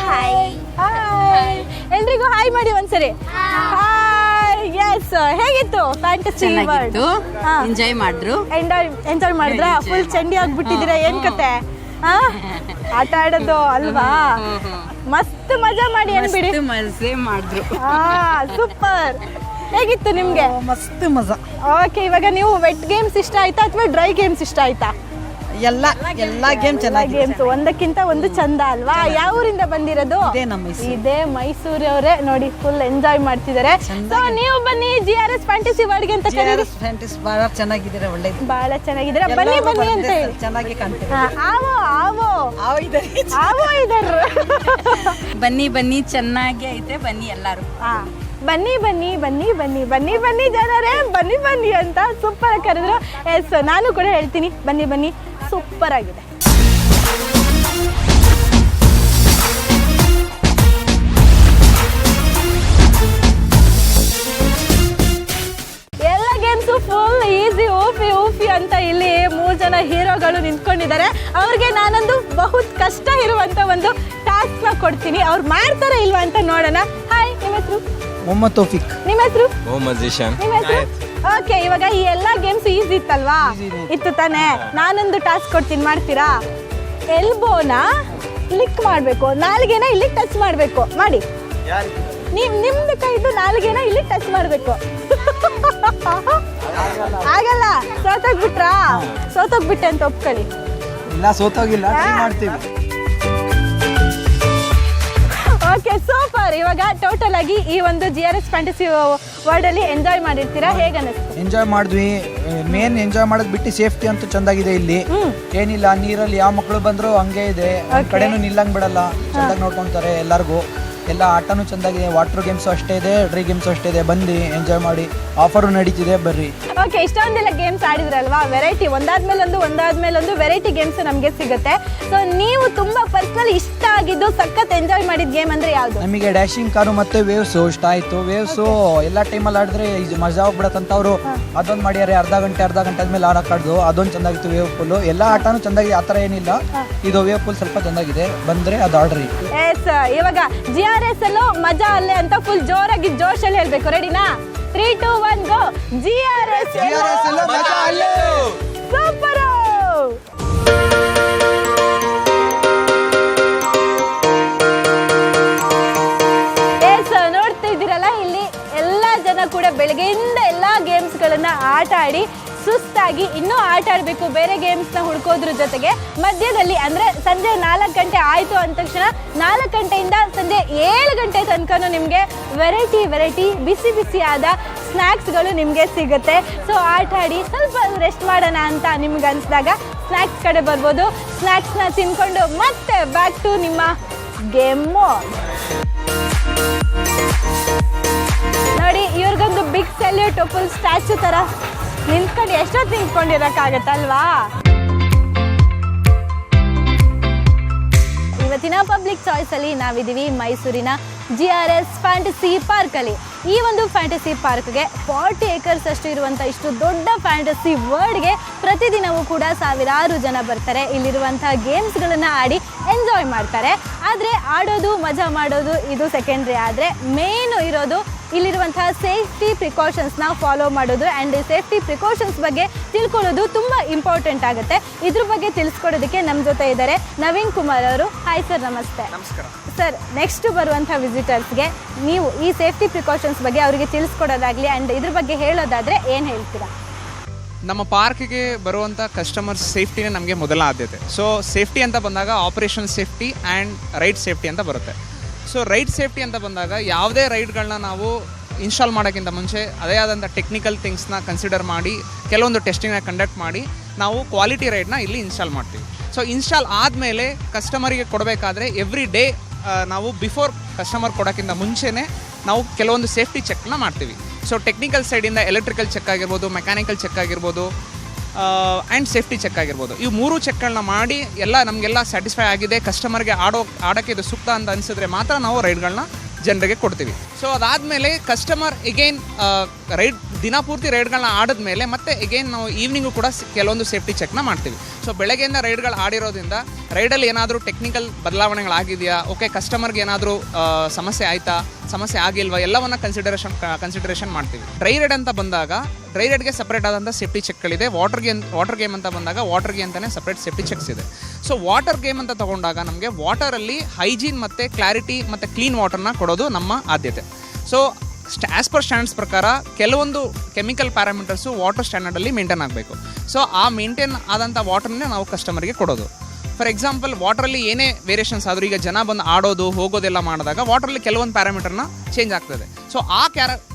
[SPEAKER 1] hi hi ಎಲ್ರಿಗೂ ಹಾಯ್ ಮಾಡಿ ಒಂದ್ಸರಿ. ಹಾಯ್. ಎಸ್, ಹೇಗಿತ್ತು ಫ್ಯಾಂಟಸಿ ವರ್ಲ್ಡ್?
[SPEAKER 5] ಎಂಜಾಯ್ ಮಾಡಿದ್ರು.
[SPEAKER 1] ಎಂಜಾಯ್ ಮಾಡಿದ್ರಾ? ಫುಲ್ ಚಂಡಿ ಆಗ್ಬಿಟ್ಟಿದ್ದೀರಾ, ಏನ್ ಕತೆ? ಆಟ ಆಡೋದು ಅಲ್ವಾ? ಮಸ್ತ್ ಮಜಾ ಮಾಡಿ ಅನ್ಬಿಡಿ.
[SPEAKER 5] ಮಜೆ ಮಾಡಿದ್ರು.
[SPEAKER 1] ಸೂಪರ್. ಹೇಗಿತ್ತು ನಿಮ್ಗೆ?
[SPEAKER 7] ಮಸ್ತ್ ಮಜಾ.
[SPEAKER 1] ಓಕೆ, ಇವಾಗ ನೀವು ವೆಟ್ ಗೇಮ್ಸ್ ಇಷ್ಟ ಆಯ್ತಾ ಅಥವಾ ಡ್ರೈ ಗೇಮ್ಸ್ ಇಷ್ಟ ಆಯ್ತಾ?
[SPEAKER 7] ಎಲ್ಲ ಗೇಮ್ ಚೆನ್ನಾಗಿ.
[SPEAKER 1] ಗೇಮ್ಸ್ ಒಂದಕ್ಕಿಂತ ಒಂದು ಚಂದ ಅಲ್ವಾ? ಯಾವ ಊರಿಂದ ಬಂದಿರೋದು? ಇದೇ ಮೈಸೂರವರೇ. ನೋಡಿ ಫುಲ್ ಎಂಜಾಯ್ ಮಾಡ್ತಿದ್ದಾರೆ. ಸೊ ನೀವು ಬನ್ನಿ GRS ಫ್ಯಾಂಟಸಿ ವರ್ಲ್ಡ್ಗೆ ಅಂತ ಕರೀರಿ.
[SPEAKER 7] ಫ್ಯಾಂಟಸಿ ಬಹಳ ಚೆನ್ನಾಗಿದ್ದೀರಾ, ಒಳ್ಳೆದು,
[SPEAKER 1] ಬಹಳ ಚೆನ್ನಾಗಿದ್ದೀರಾ. ಬನ್ನಿ ಬನ್ನಿ ಅಂತ ಹೇಳಿ.
[SPEAKER 7] ಚೆನ್ನಾಗಿ ಕಾಣ್ತೀರಾ.
[SPEAKER 5] ಬನ್ನಿ ಬನ್ನಿ, ಚೆನ್ನಾಗಿ ಐತೆ, ಬನ್ನಿ ಎಲ್ಲರೂ.
[SPEAKER 1] ಬನ್ನಿ ಬನ್ನಿ ಬನ್ನಿ ಬನ್ನಿ ಬನ್ನಿ ಬನ್ನಿ ಜನರೇ, ಬನ್ನಿ ಬನ್ನಿ ಅಂತ ಸೂಪರ್ ಕರೆದ್ರು. ಎಸ್, ನಾನು ಕೂಡ ಹೇಳ್ತೀನಿ ಬನ್ನಿ ಬನ್ನಿ, ಸೂಪರ್ ಆಗಿದೆ. ಹೀರೋಗಳು ನಿಂತ್ಕೊಂಡಿದ್ದಾರೆ. ಅವ್ರಿಗೆ ನಾನೊಂದು ಬಹುತ್ ಕಷ್ಟ ಇರುವಂತ ಒಂದು ಟಾಸ್ಕ್ ನ ಕೊಡ್ತೀನಿ. ಅವ್ರು ಮಾಡ್ತಾರ ಇಲ್ವಾ ಅಂತ ನೋಡೋಣ. ಹಾಯ್, ನಿಮ್ಮ ಹೆಸರು?
[SPEAKER 6] ಮೊಹಮ್ಮದ್ ತೌಫಿಕ್.
[SPEAKER 1] ನಿಮ್ಮ ಹೆಸರು?
[SPEAKER 6] ಮೊಹಮ್ಮದ್ ಜಿಶಾನ್.
[SPEAKER 1] ನಿಮ್ಮ ಹೆಸರು? ಓಕೆ, ಇವಾಗ ಈ ಎಲ್ಲಾ ಗೇಮ್ಸ್ ಈಸಿ ಇತ್ತಲ್ವಾ? ಇತ್ತು ತಾನೆ. ನಾನೊಂದು ಟಾಸ್ಕ್ ಕೊಡ್ತೀನಿ, ಮಾಡ್ತೀರಾ? ಎಲ್ಬೋನ ಕ್ಲಿಕ್ ಮಾಡಬೇಕು, ನಾಲ್ಗೆನ ಇಲ್ಲಿ ಟಚ್ ಮಾಡಬೇಕು. ಮಾಡಿ. ನಿಮ್ದು ಕೈದು ನಾಲ್ಗೆನ ಇಲ್ಲಿ ಟಚ್ ಮಾಡಬೇಕು. ಆಗಲ್ಲ. ಸೋತೋಗ್ಬಿಟ್ರಾ? ಸೋತೋಗ್ಬಿಟ್ಟೆ ಅಂತ ಒಪ್ಕೊಳ್ಳಿ.
[SPEAKER 6] ಇಲ್ಲ, ಸೋತೋಗಿಲ್ಲ, ಟ್ರೈ ಮಾಡ್ತೀವಿ.
[SPEAKER 1] Okay, super. ಇವಾಗ ಟೋಟಲ್ ಆಗಿ ಈ ಒಂದು GRS ಫ್ಯಾಂಟಸಿ ವರ್ಲ್ಡ್ ಅಲ್ಲಿ ಎಂಜಾಯ್ ಮಾಡಿರ್ತೀರಾ, ಹೇಗೆ ಅನಿಸ್ತು?
[SPEAKER 6] ಎಂಜಾಯ್ ಮಾಡಿದ್ವಿ. ಮೇನ್ ಎಂಜಾಯ್ ಮಾಡೋದು ಬಿಟ್ಟು ಸೇಫ್ಟಿ ಅಂತೂ ಚಂದಾಗಿದೆ ಇಲ್ಲಿ. ಏನಿಲ್ಲ, ನೀರಲ್ಲಿ ಯಾವ ಮಕ್ಕಳು ಬಂದ್ರು ಹಂಗೆ ಇದೆ. ಒಂದ್ ಕಡೆನೂ ನಿಲ್ಲಂಗ್ ಬಿಡಲ್ಲ, ಚಂದಾಗಿ ನೋಡ್ಕೊಂತಾರೆ ಎಲ್ಲರಿಗೂ. ಎಲ್ಲ ಆಟನೂ ಚಂದಾಗಿದೆ. ವಾಟರ್ ಗೇಮ್ಸು ಅಷ್ಟೇ ಇದೆ, ಡ್ರೈ ಗೇಮ್ಸು ಅಷ್ಟೇ ಇದೆ. ಬಂದು ಎಂಜಾಯ್ ಮಾಡಿ. ಆಫರು ನಡೀತಿದೆ, ಬರ್ರಿ.
[SPEAKER 1] ಓಕೆ, ಇಷ್ಟೊಂದೆಲ್ಲ ಗೇಮ್ಸ್ ಆಡಿದ್ರಲ್ವಾ? ವೆರೈಟಿ ಒಂದಾದ್ಮೇಲೊಂದು ವೆರೈಟಿ ಗೇಮ್ಸ್ ನಮಗೆ ಸಿಗುತ್ತೆ. ಸೊ ನೀವು ತುಂಬಾ ಪರ್ಸನಲ್ ಇಷ್ಟ ಆಗಿದ್ದು ಸಖತ್ ಎಂಜಾಯ್ ಮಾಡಿದ ಗೇಮ್ ಅಂದ್ರೆ ಯಾವುದು?
[SPEAKER 6] ನಮಗೆ ಡ್ಯಾಶಿಂಗ್ ಕಾರು ಮತ್ತೆ ವೇವ್ಸ್ ಇಷ್ಟ ಆಯ್ತು. ವೇವ್ಸ್ ಎಲ್ಲ ಟೈಮಲ್ಲಿ ಆಡಿದ್ರೆ ಮಜಾ ಹೋಗ್ಬಿಡತ್ತಂತ ಅವರು ಅದೊಂದು ಮಾಡ್ಯಾರೆ. ಅರ್ಧ ಗಂಟೆ ಆದ್ಮೇಲೆ ಆಡೋದು ಅದೊಂದು ಚಂದಾಗಿತ್ತು. ವೇವ್ ಪೂಲ್ ಎಲ್ಲ ಆಟನೂ ಚಂದಾಗಿದೆ, ಆ ಥರ ಏನಿಲ್ಲ. ಇದು ವೇವ್ ಪೂಲ್ ಸ್ವಲ್ಪ ಚಂದಾಗಿದೆ, ಬಂದ್ರೆ ಅದು ಆರ್ಡ್ರಿ.
[SPEAKER 1] ಎಸ್, ಇವಾಗ GRS ಅಲ್ಲೂ ಮಜಾ ಅಲ್ಲೇ ಅಂತ ಫುಲ್ ಜೋರಾಗಿ ಜೋಶಲ್ಲಿ ಹೇಳ್ಬೇಕು. ರೆಡಿನಾ? 3, 2, 1 ಗೋ. GRS super. ನೋಡ್ತಿದ್ದೀರಲ್ಲ, ಇಲ್ಲಿ ಎಲ್ಲ ಜನ ಕೂಡ ಬೆಳಗ್ಗೆಯಿಂದ ಎಲ್ಲ ಗೇಮ್ಸ್ಗಳನ್ನ ಆಟ ಆಡಿ ಸುಸ್ತಾಗಿ ಇನ್ನೂ ಆಟ ಆಡಬೇಕು ಬೇರೆ ಗೇಮ್ಸ್ನ ಹುಡ್ಕೋದ್ರ ಜೊತೆಗೆ ಮಧ್ಯದಲ್ಲಿ ಅಂದರೆ ಸಂಜೆ 4 ಗಂಟೆ ಆಯಿತು ಅಂದ ತಕ್ಷಣ 4 ಗಂಟೆಯಿಂದ ಸಂಜೆ 7 ಗಂಟೆ ತನಕನೂ ನಿಮಗೆ ವೆರೈಟಿ ಬಿಸಿಯಾದ ಸ್ನ್ಯಾಕ್ಸ್ಗಳು ನಿಮಗೆ ಸಿಗುತ್ತೆ. ಸೊ ಆಟ ಆಡಿ ಸ್ವಲ್ಪ ರೆಸ್ಟ್ ಮಾಡೋಣ ಅಂತ ನಿಮ್ಗೆ ಅನಿಸಿದಾಗ ಸ್ನ್ಯಾಕ್ಸ್ ಕಡೆ ಬರ್ಬೋದು. ಸ್ನ್ಯಾಕ್ಸ್ನ ತಿನ್ಕೊಂಡು ಮತ್ತೆ ಬ್ಯಾಕ್ ಟು ನಿಮ್ಮ ಗೇಮು. ನೋಡಿ, ಇವ್ರಿಗೊಂದು ಬಿಗ್ ಸೆಲ್ಯೂಟ್, ಫುಲ್ ಸ್ಟ್ಯಾಚು ಥರ ನಿಂತ್ಕೊಂಡು ಎಷ್ಟೊತ್ತು ನಿಂತ್ಕೊಂಡಿರೋಕ್ಕಾಗತ್ತಲ್ವಾ? ಇವತ್ತಿನ ಪಬ್ಲಿಕ್ ಚಾಯ್ಸ್ ಅಲ್ಲಿ ನಾವಿದ್ದೀವಿ ಮೈಸೂರಿನ GRS ಫ್ಯಾಂಟಸಿ ಪಾರ್ಕಲ್ಲಿ. ಈ ಒಂದು ಫ್ಯಾಂಟಸಿ ಪಾರ್ಕ್ಗೆ 40 ಏಕರ್ಸ್ ಅಷ್ಟು ಇರುವಂಥ ಇಷ್ಟು ದೊಡ್ಡ ಫ್ಯಾಂಟಸಿ ವರ್ಲ್ಡ್ಗೆ ಪ್ರತಿದಿನವೂ ಕೂಡ ಸಾವಿರಾರು ಜನ ಬರ್ತಾರೆ. ಇಲ್ಲಿರುವಂಥ ಗೇಮ್ಸ್ಗಳನ್ನು ಆಡಿ ಎಂಜಾಯ್ ಮಾಡ್ತಾರೆ. ಆದರೆ ಆಡೋದು ಮಜಾ ಮಾಡೋದು ಇದು ಸೆಕೆಂಡ್ರಿ. ಆದರೆ ಮೇನು ಇರೋದು ಇಲ್ಲಿರುವಂತಹ ಸೇಫ್ಟಿ ಪ್ರಿಕಾಷನ್ಸ್ನ ಫಾಲೋ ಮಾಡೋದು. ಆ್ಯಂಡ್ ಸೇಫ್ಟಿ ಪ್ರಿಕಾಷನ್ಸ್ ಬಗ್ಗೆ ತಿಳ್ಕೊಳ್ಳೋದು ತುಂಬ ಇಂಪಾರ್ಟೆಂಟ್ ಆಗುತ್ತೆ. ಇದ್ರ ಬಗ್ಗೆ ತಿಳಿಸ್ಕೊಡೋದಕ್ಕೆ ನಮ್ಮ ಜೊತೆ ಇದ್ದಾರೆ ನವೀನ್ ಕುಮಾರ್ ಅವರು. ಹಾಯ್ ಸರ್, ನಮಸ್ತೆ.
[SPEAKER 6] ನಮಸ್ಕಾರ
[SPEAKER 1] ಸರ್. ನೆಕ್ಸ್ಟ್ ಬರುವಂಥ ವಿಸಿಟರ್ಸ್ಗೆ ನೀವು ಈ ಸೇಫ್ಟಿ ಪ್ರಿಕಾಷನ್ಸ್ ಬಗ್ಗೆ ಅವರಿಗೆ ತಿಳಿಸ್ಕೊಡೋದಾಗಲಿ ಆ್ಯಂಡ್ ಇದ್ರ ಬಗ್ಗೆ ಹೇಳೋದಾದರೆ ಏನು ಹೇಳ್ತೀರಾ?
[SPEAKER 11] ನಮ್ಮ ಪಾರ್ಕಿಗೆ ಬರುವಂಥ ಕಸ್ಟಮರ್ಸ್ ಸೇಫ್ಟಿನೇ ನಮಗೆ ಮೊದಲ ಆದ್ಯತೆ. ಸೊ ಸೇಫ್ಟಿ ಅಂತ ಬಂದಾಗ operation safety and ride safety ಅಂತ ಬರುತ್ತೆ. ಸೊ ರೈಡ್ ಸೇಫ್ಟಿ ಅಂತ ಬಂದಾಗ ಯಾವುದೇ ರೈಡ್ಗಳನ್ನ ನಾವು ಇನ್ಸ್ಟಾಲ್ ಮಾಡೋಕ್ಕಿಂತ ಮುಂಚೆ ಅದೇ ಆದಂಥ ಟೆಕ್ನಿಕಲ್ ಥಿಂಗ್ಸ್ನ ಕನ್ಸಿಡರ್ ಮಾಡಿ ಕೆಲವೊಂದು ಟೆಸ್ಟಿಂಗ್ನ ಕಂಡಕ್ಟ್ ಮಾಡಿ ನಾವು ಕ್ವಾಲಿಟಿ ರೈಡ್ನ ಇಲ್ಲಿ ಇನ್ಸ್ಟಾಲ್ ಮಾಡ್ತೀವಿ. ಸೊ ಇನ್ಸ್ಟಾಲ್ ಆದಮೇಲೆ ಕಸ್ಟಮರಿಗೆ ಕೊಡಬೇಕಾದ್ರೆ ಎವ್ರಿ ಡೇ ನಾವು ಬಿಫೋರ್ ಕಸ್ಟಮರ್ ಕೊಡೋಕ್ಕಿಂತ ಮುಂಚೆನೇ ನಾವು ಕೆಲವೊಂದು ಸೇಫ್ಟಿ ಚೆಕ್ನ ಮಾಡ್ತೀವಿ. ಸೊ ಟೆಕ್ನಿಕಲ್ ಸೈಡಿಂದ ಎಲೆಕ್ಟ್ರಿಕಲ್ ಚೆಕ್ ಆಗಿರ್ಬೋದು, ಮೆಕ್ಯಾನಿಕಲ್ ಚೆಕ್ ಆಗಿರ್ಬೋದು ಆ್ಯಂಡ್ ಸೇಫ್ಟಿ ಚೆಕ್ ಆಗಿರ್ಬೋದು. ಇವು 3 ಚೆಕ್ಗಳನ್ನ ಮಾಡಿ ನಮಗೆಲ್ಲ ಸ್ಯಾಟಿಸ್ಫೈ ಆಗಿದೆ, ಕಸ್ಟಮರ್ಗೆ ಆಡೋಕ್ಕೆ ಇದು ಸೂಕ್ತ ಅಂತ ಅನಿಸಿದ್ರೆ ಮಾತ್ರ ನಾವು ರೈಡ್ಗಳನ್ನ ಜನರಿಗೆ ಕೊಡ್ತೀವಿ. ಸೊ ಅದಾದಮೇಲೆ ಕಸ್ಟಮರ್ ಎಗೈನ್ ರೈಡ್ ದಿನಪೂರ್ತಿ ರೈಡ್ಗಳನ್ನ ಆಡಿದ್ಮೇಲೆ ಮತ್ತೆ ಎಗೈನ್ ನಾವು ಈವ್ನಿಂಗು ಕೂಡ ಕೆಲವೊಂದು ಸೇಫ್ಟಿ ಚೆಕ್ನ ಮಾಡ್ತೀವಿ. ಸೊ ಬೆಳಗ್ಗೆಯಿಂದ ರೈಡ್ಗಳು ಆಡಿರೋದ್ರಿಂದ ರೈಡಲ್ಲಿ ಏನಾದರೂ ಟೆಕ್ನಿಕಲ್ ಬದಲಾವಣೆಗಳಾಗಿದೆಯಾ, ಓಕೆ ಕಸ್ಟಮರ್ಗೆ ಏನಾದರೂ ಸಮಸ್ಯೆ ಆಯಿತಾ, ಸಮಸ್ಯೆ ಆಗಿಲ್ವಾ, ಎಲ್ಲವನ್ನ ಕನ್ಸಿಡರೇಷನ್ ಮಾಡ್ತೀವಿ. ಡ್ರೈ ರೈಡ್ ಅಂತ ಬಂದಾಗ ಡ್ರೈ ರೈಡ್ಗೆ ಸಪ್ರೇಟ್ ಆದಂಥ ಸೇಫ್ಟಿ ಚೆಕ್ಗಳಿದೆ. ವಾಟರ್ ಗೇಮ್ ಅಂತ ಬಂದಾಗ ವಾಟರ್ಗೆ ಅಂತಲೇ ಸಪ್ರೇಟ್ ಸೇಫ್ಟಿ ಚೆಕ್ಸ್ ಇದೆ. ಸೊ ವಾಟರ್ ಗೇಮ್ ಅಂತ ತಗೊಂಡಾಗ ನಮಗೆ ವಾಟರಲ್ಲಿ ಹೈಜೀನ್ ಮತ್ತು ಕ್ಲಾರಿಟಿ ಮತ್ತು ಕ್ಲೀನ್ ವಾಟರ್ನ ಕೊಡೋದು ನಮ್ಮ ಆದ್ಯತೆ. ಸೊ ಆ್ಯಸ್ ಪರ್ ಸ್ಟ್ಯಾಂಡರ್ಡ್ಸ್ ಪ್ರಕಾರ ಕೆಲವೊಂದು ಕೆಮಿಕಲ್ ಪ್ಯಾರಾಮೀಟರ್ಸು ವಾಟರ್ ಸ್ಟ್ಯಾಂಡರ್ಡಲ್ಲಿ ಮೇಂಟೈನ್ ಆಗಬೇಕು. ಸೊ ಆ ಮೇಂಟೈನ್ ಆದಂಥ ವಾಟರ್ನೇ ನಾವು ಕಸ್ಟಮರ್ಗೆ ಕೊಡೋದು. ಫಾರ್ ಎಕ್ಸಾಂಪಲ್ ವಾಟರಲ್ಲಿ ಏನೇ ವೇರಿಯೇಷನ್ಸ್ ಆದರೂ, ಈಗ ಜನ ಬಂದು ಆಡೋದು ಹೋಗೋದೆಲ್ಲ ಮಾಡಿದಾಗ ವಾಟರಲ್ಲಿ ಕೆಲವೊಂದು ಪ್ಯಾರಾಮೀಟರ್ನ ಚೇಂಜ್ ಆಗ್ತದೆ. ಸೊ ಆ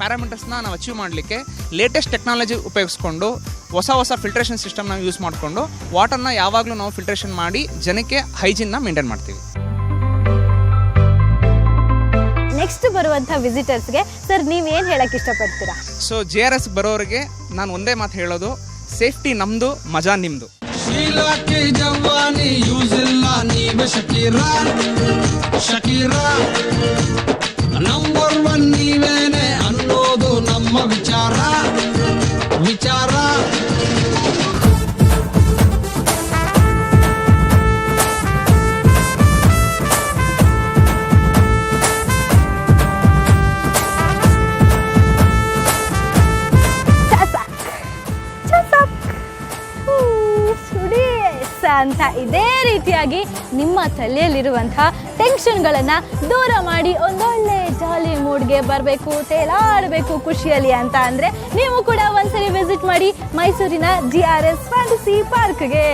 [SPEAKER 11] ಪ್ಯಾರಾಮೀಟರ್ಸ್ನ ನಾವು ಅಚೀವ್ ಮಾಡಲಿಕ್ಕೆ ಲೇಟೆಸ್ಟ್ ಟೆಕ್ನಾಲಜಿ ಉಪಯೋಗಿಸ್ಕೊಂಡು ಹೊಸ ಫಿಲ್ಟ್ರೇಷನ್ ಸಿಸ್ಟಮ್ನ ಯೂಸ್ ಮಾಡಿಕೊಂಡು ವಾಟರ್ನ ಯಾವಾಗಲೂ ನಾವು ಫಿಲ್ಟ್ರೇಷನ್ ಮಾಡಿ ಜನಕ್ಕೆ ಹೈಜೀನ್ನ ಮೇಂಟೈನ್ ಮಾಡ್ತೀವಿ.
[SPEAKER 1] ನೆಕ್ಸ್ಟ್ ಬರುವಂಥ ವಿಸಿಟರ್ಸ್ಗೆ ಸರ್ ನೀವೇನು ಹೇಳಕ್ಕೆ ಇಷ್ಟಪಡ್ತೀರಾ?
[SPEAKER 11] ಸೊ GRS ಬರೋರಿಗೆ ನಾನು ಒಂದೇ ಮಾತು ಹೇಳೋದು, ಸೇಫ್ಟಿ ನಮ್ಮದು, ಮಜಾ ನಿಮ್ಮದು.
[SPEAKER 9] ಶೀಲಾಕಿ ಜವಾನಿ ಯೂಸಿಲ್ಲ ನೀವೆ ಶಕೀರಾ ನಂಬರ್ 1 ನೀವೇನೆ ಅನ್ನೋದು ನಮ್ಮ ವಿಚಾರ.
[SPEAKER 1] ಅಂತ ಇದೇ ರೀತಿಯಾಗಿ ನಿಮ್ಮ ತಲೆಯಲ್ಲಿರುವಂಥ ಟೆನ್ಷನ್ಗಳನ್ನು ದೂರ ಮಾಡಿ ಒಂದೊಳ್ಳೆ ಜಾಲಿ ಮೂಡ್ಗೆ ಬರಬೇಕು, ತೇಲಾಡಬೇಕು ಖುಷಿಯಲ್ಲಿ ಅಂತ ಅಂದರೆ ನೀವು ಕೂಡ ಒಂದ್ಸರಿ ವಿಸಿಟ್ ಮಾಡಿ ಮೈಸೂರಿನ GRS ಫ್ಯಾಂಟಸಿ ಪಾರ್ಕ್ಗೆ.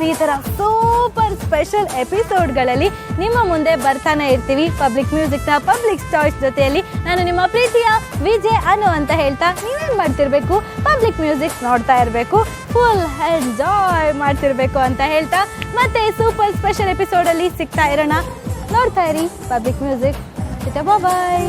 [SPEAKER 1] ಈ ಥರ ಸೂಪರ್ ಸ್ಪೆಷಲ್ ಎಪಿಸೋಡ್ಗಳಲ್ಲಿ ನಿಮ್ಮ ಮುಂದೆ ಬರ್ತಾನೆ ಇರ್ತೀವಿ ಪಬ್ಲಿಕ್ ಮ್ಯೂಸಿಕ್ನ ಪಬ್ಲಿಕ್ ಚಾಯ್ಸ್ ಜೊತೆಯಲ್ಲಿ. ನಾನು ನಿಮ್ಮ ಪ್ರೀತಿಯ ವಿಜಯ್ ಅನು ಅಂತ ಹೇಳ್ತಾ ನೀವೇನು ಮಾಡ್ತಿರ್ಬೇಕು, ಪಬ್ಲಿಕ್ ಮ್ಯೂಸಿಕ್ ನೋಡ್ತಾ ಇರಬೇಕು, ಫುಲ್ ಎಂಜಾಯ್ ಮಾಡ್ತಿರ್ಬೇಕು ಅಂತ ಹೇಳ್ತಾ ಮತ್ತೆ ಸೂಪರ್ ಸ್ಪೆಷಲ್ ಎಪಿಸೋಡಲ್ಲಿ ಸಿಗ್ತಾ ಇರೋಣ. ನೋಡ್ತಾ ಇರಿ ಪಬ್ಲಿಕ್ ಮ್ಯೂಸಿಕ್. ಬಾಯ್.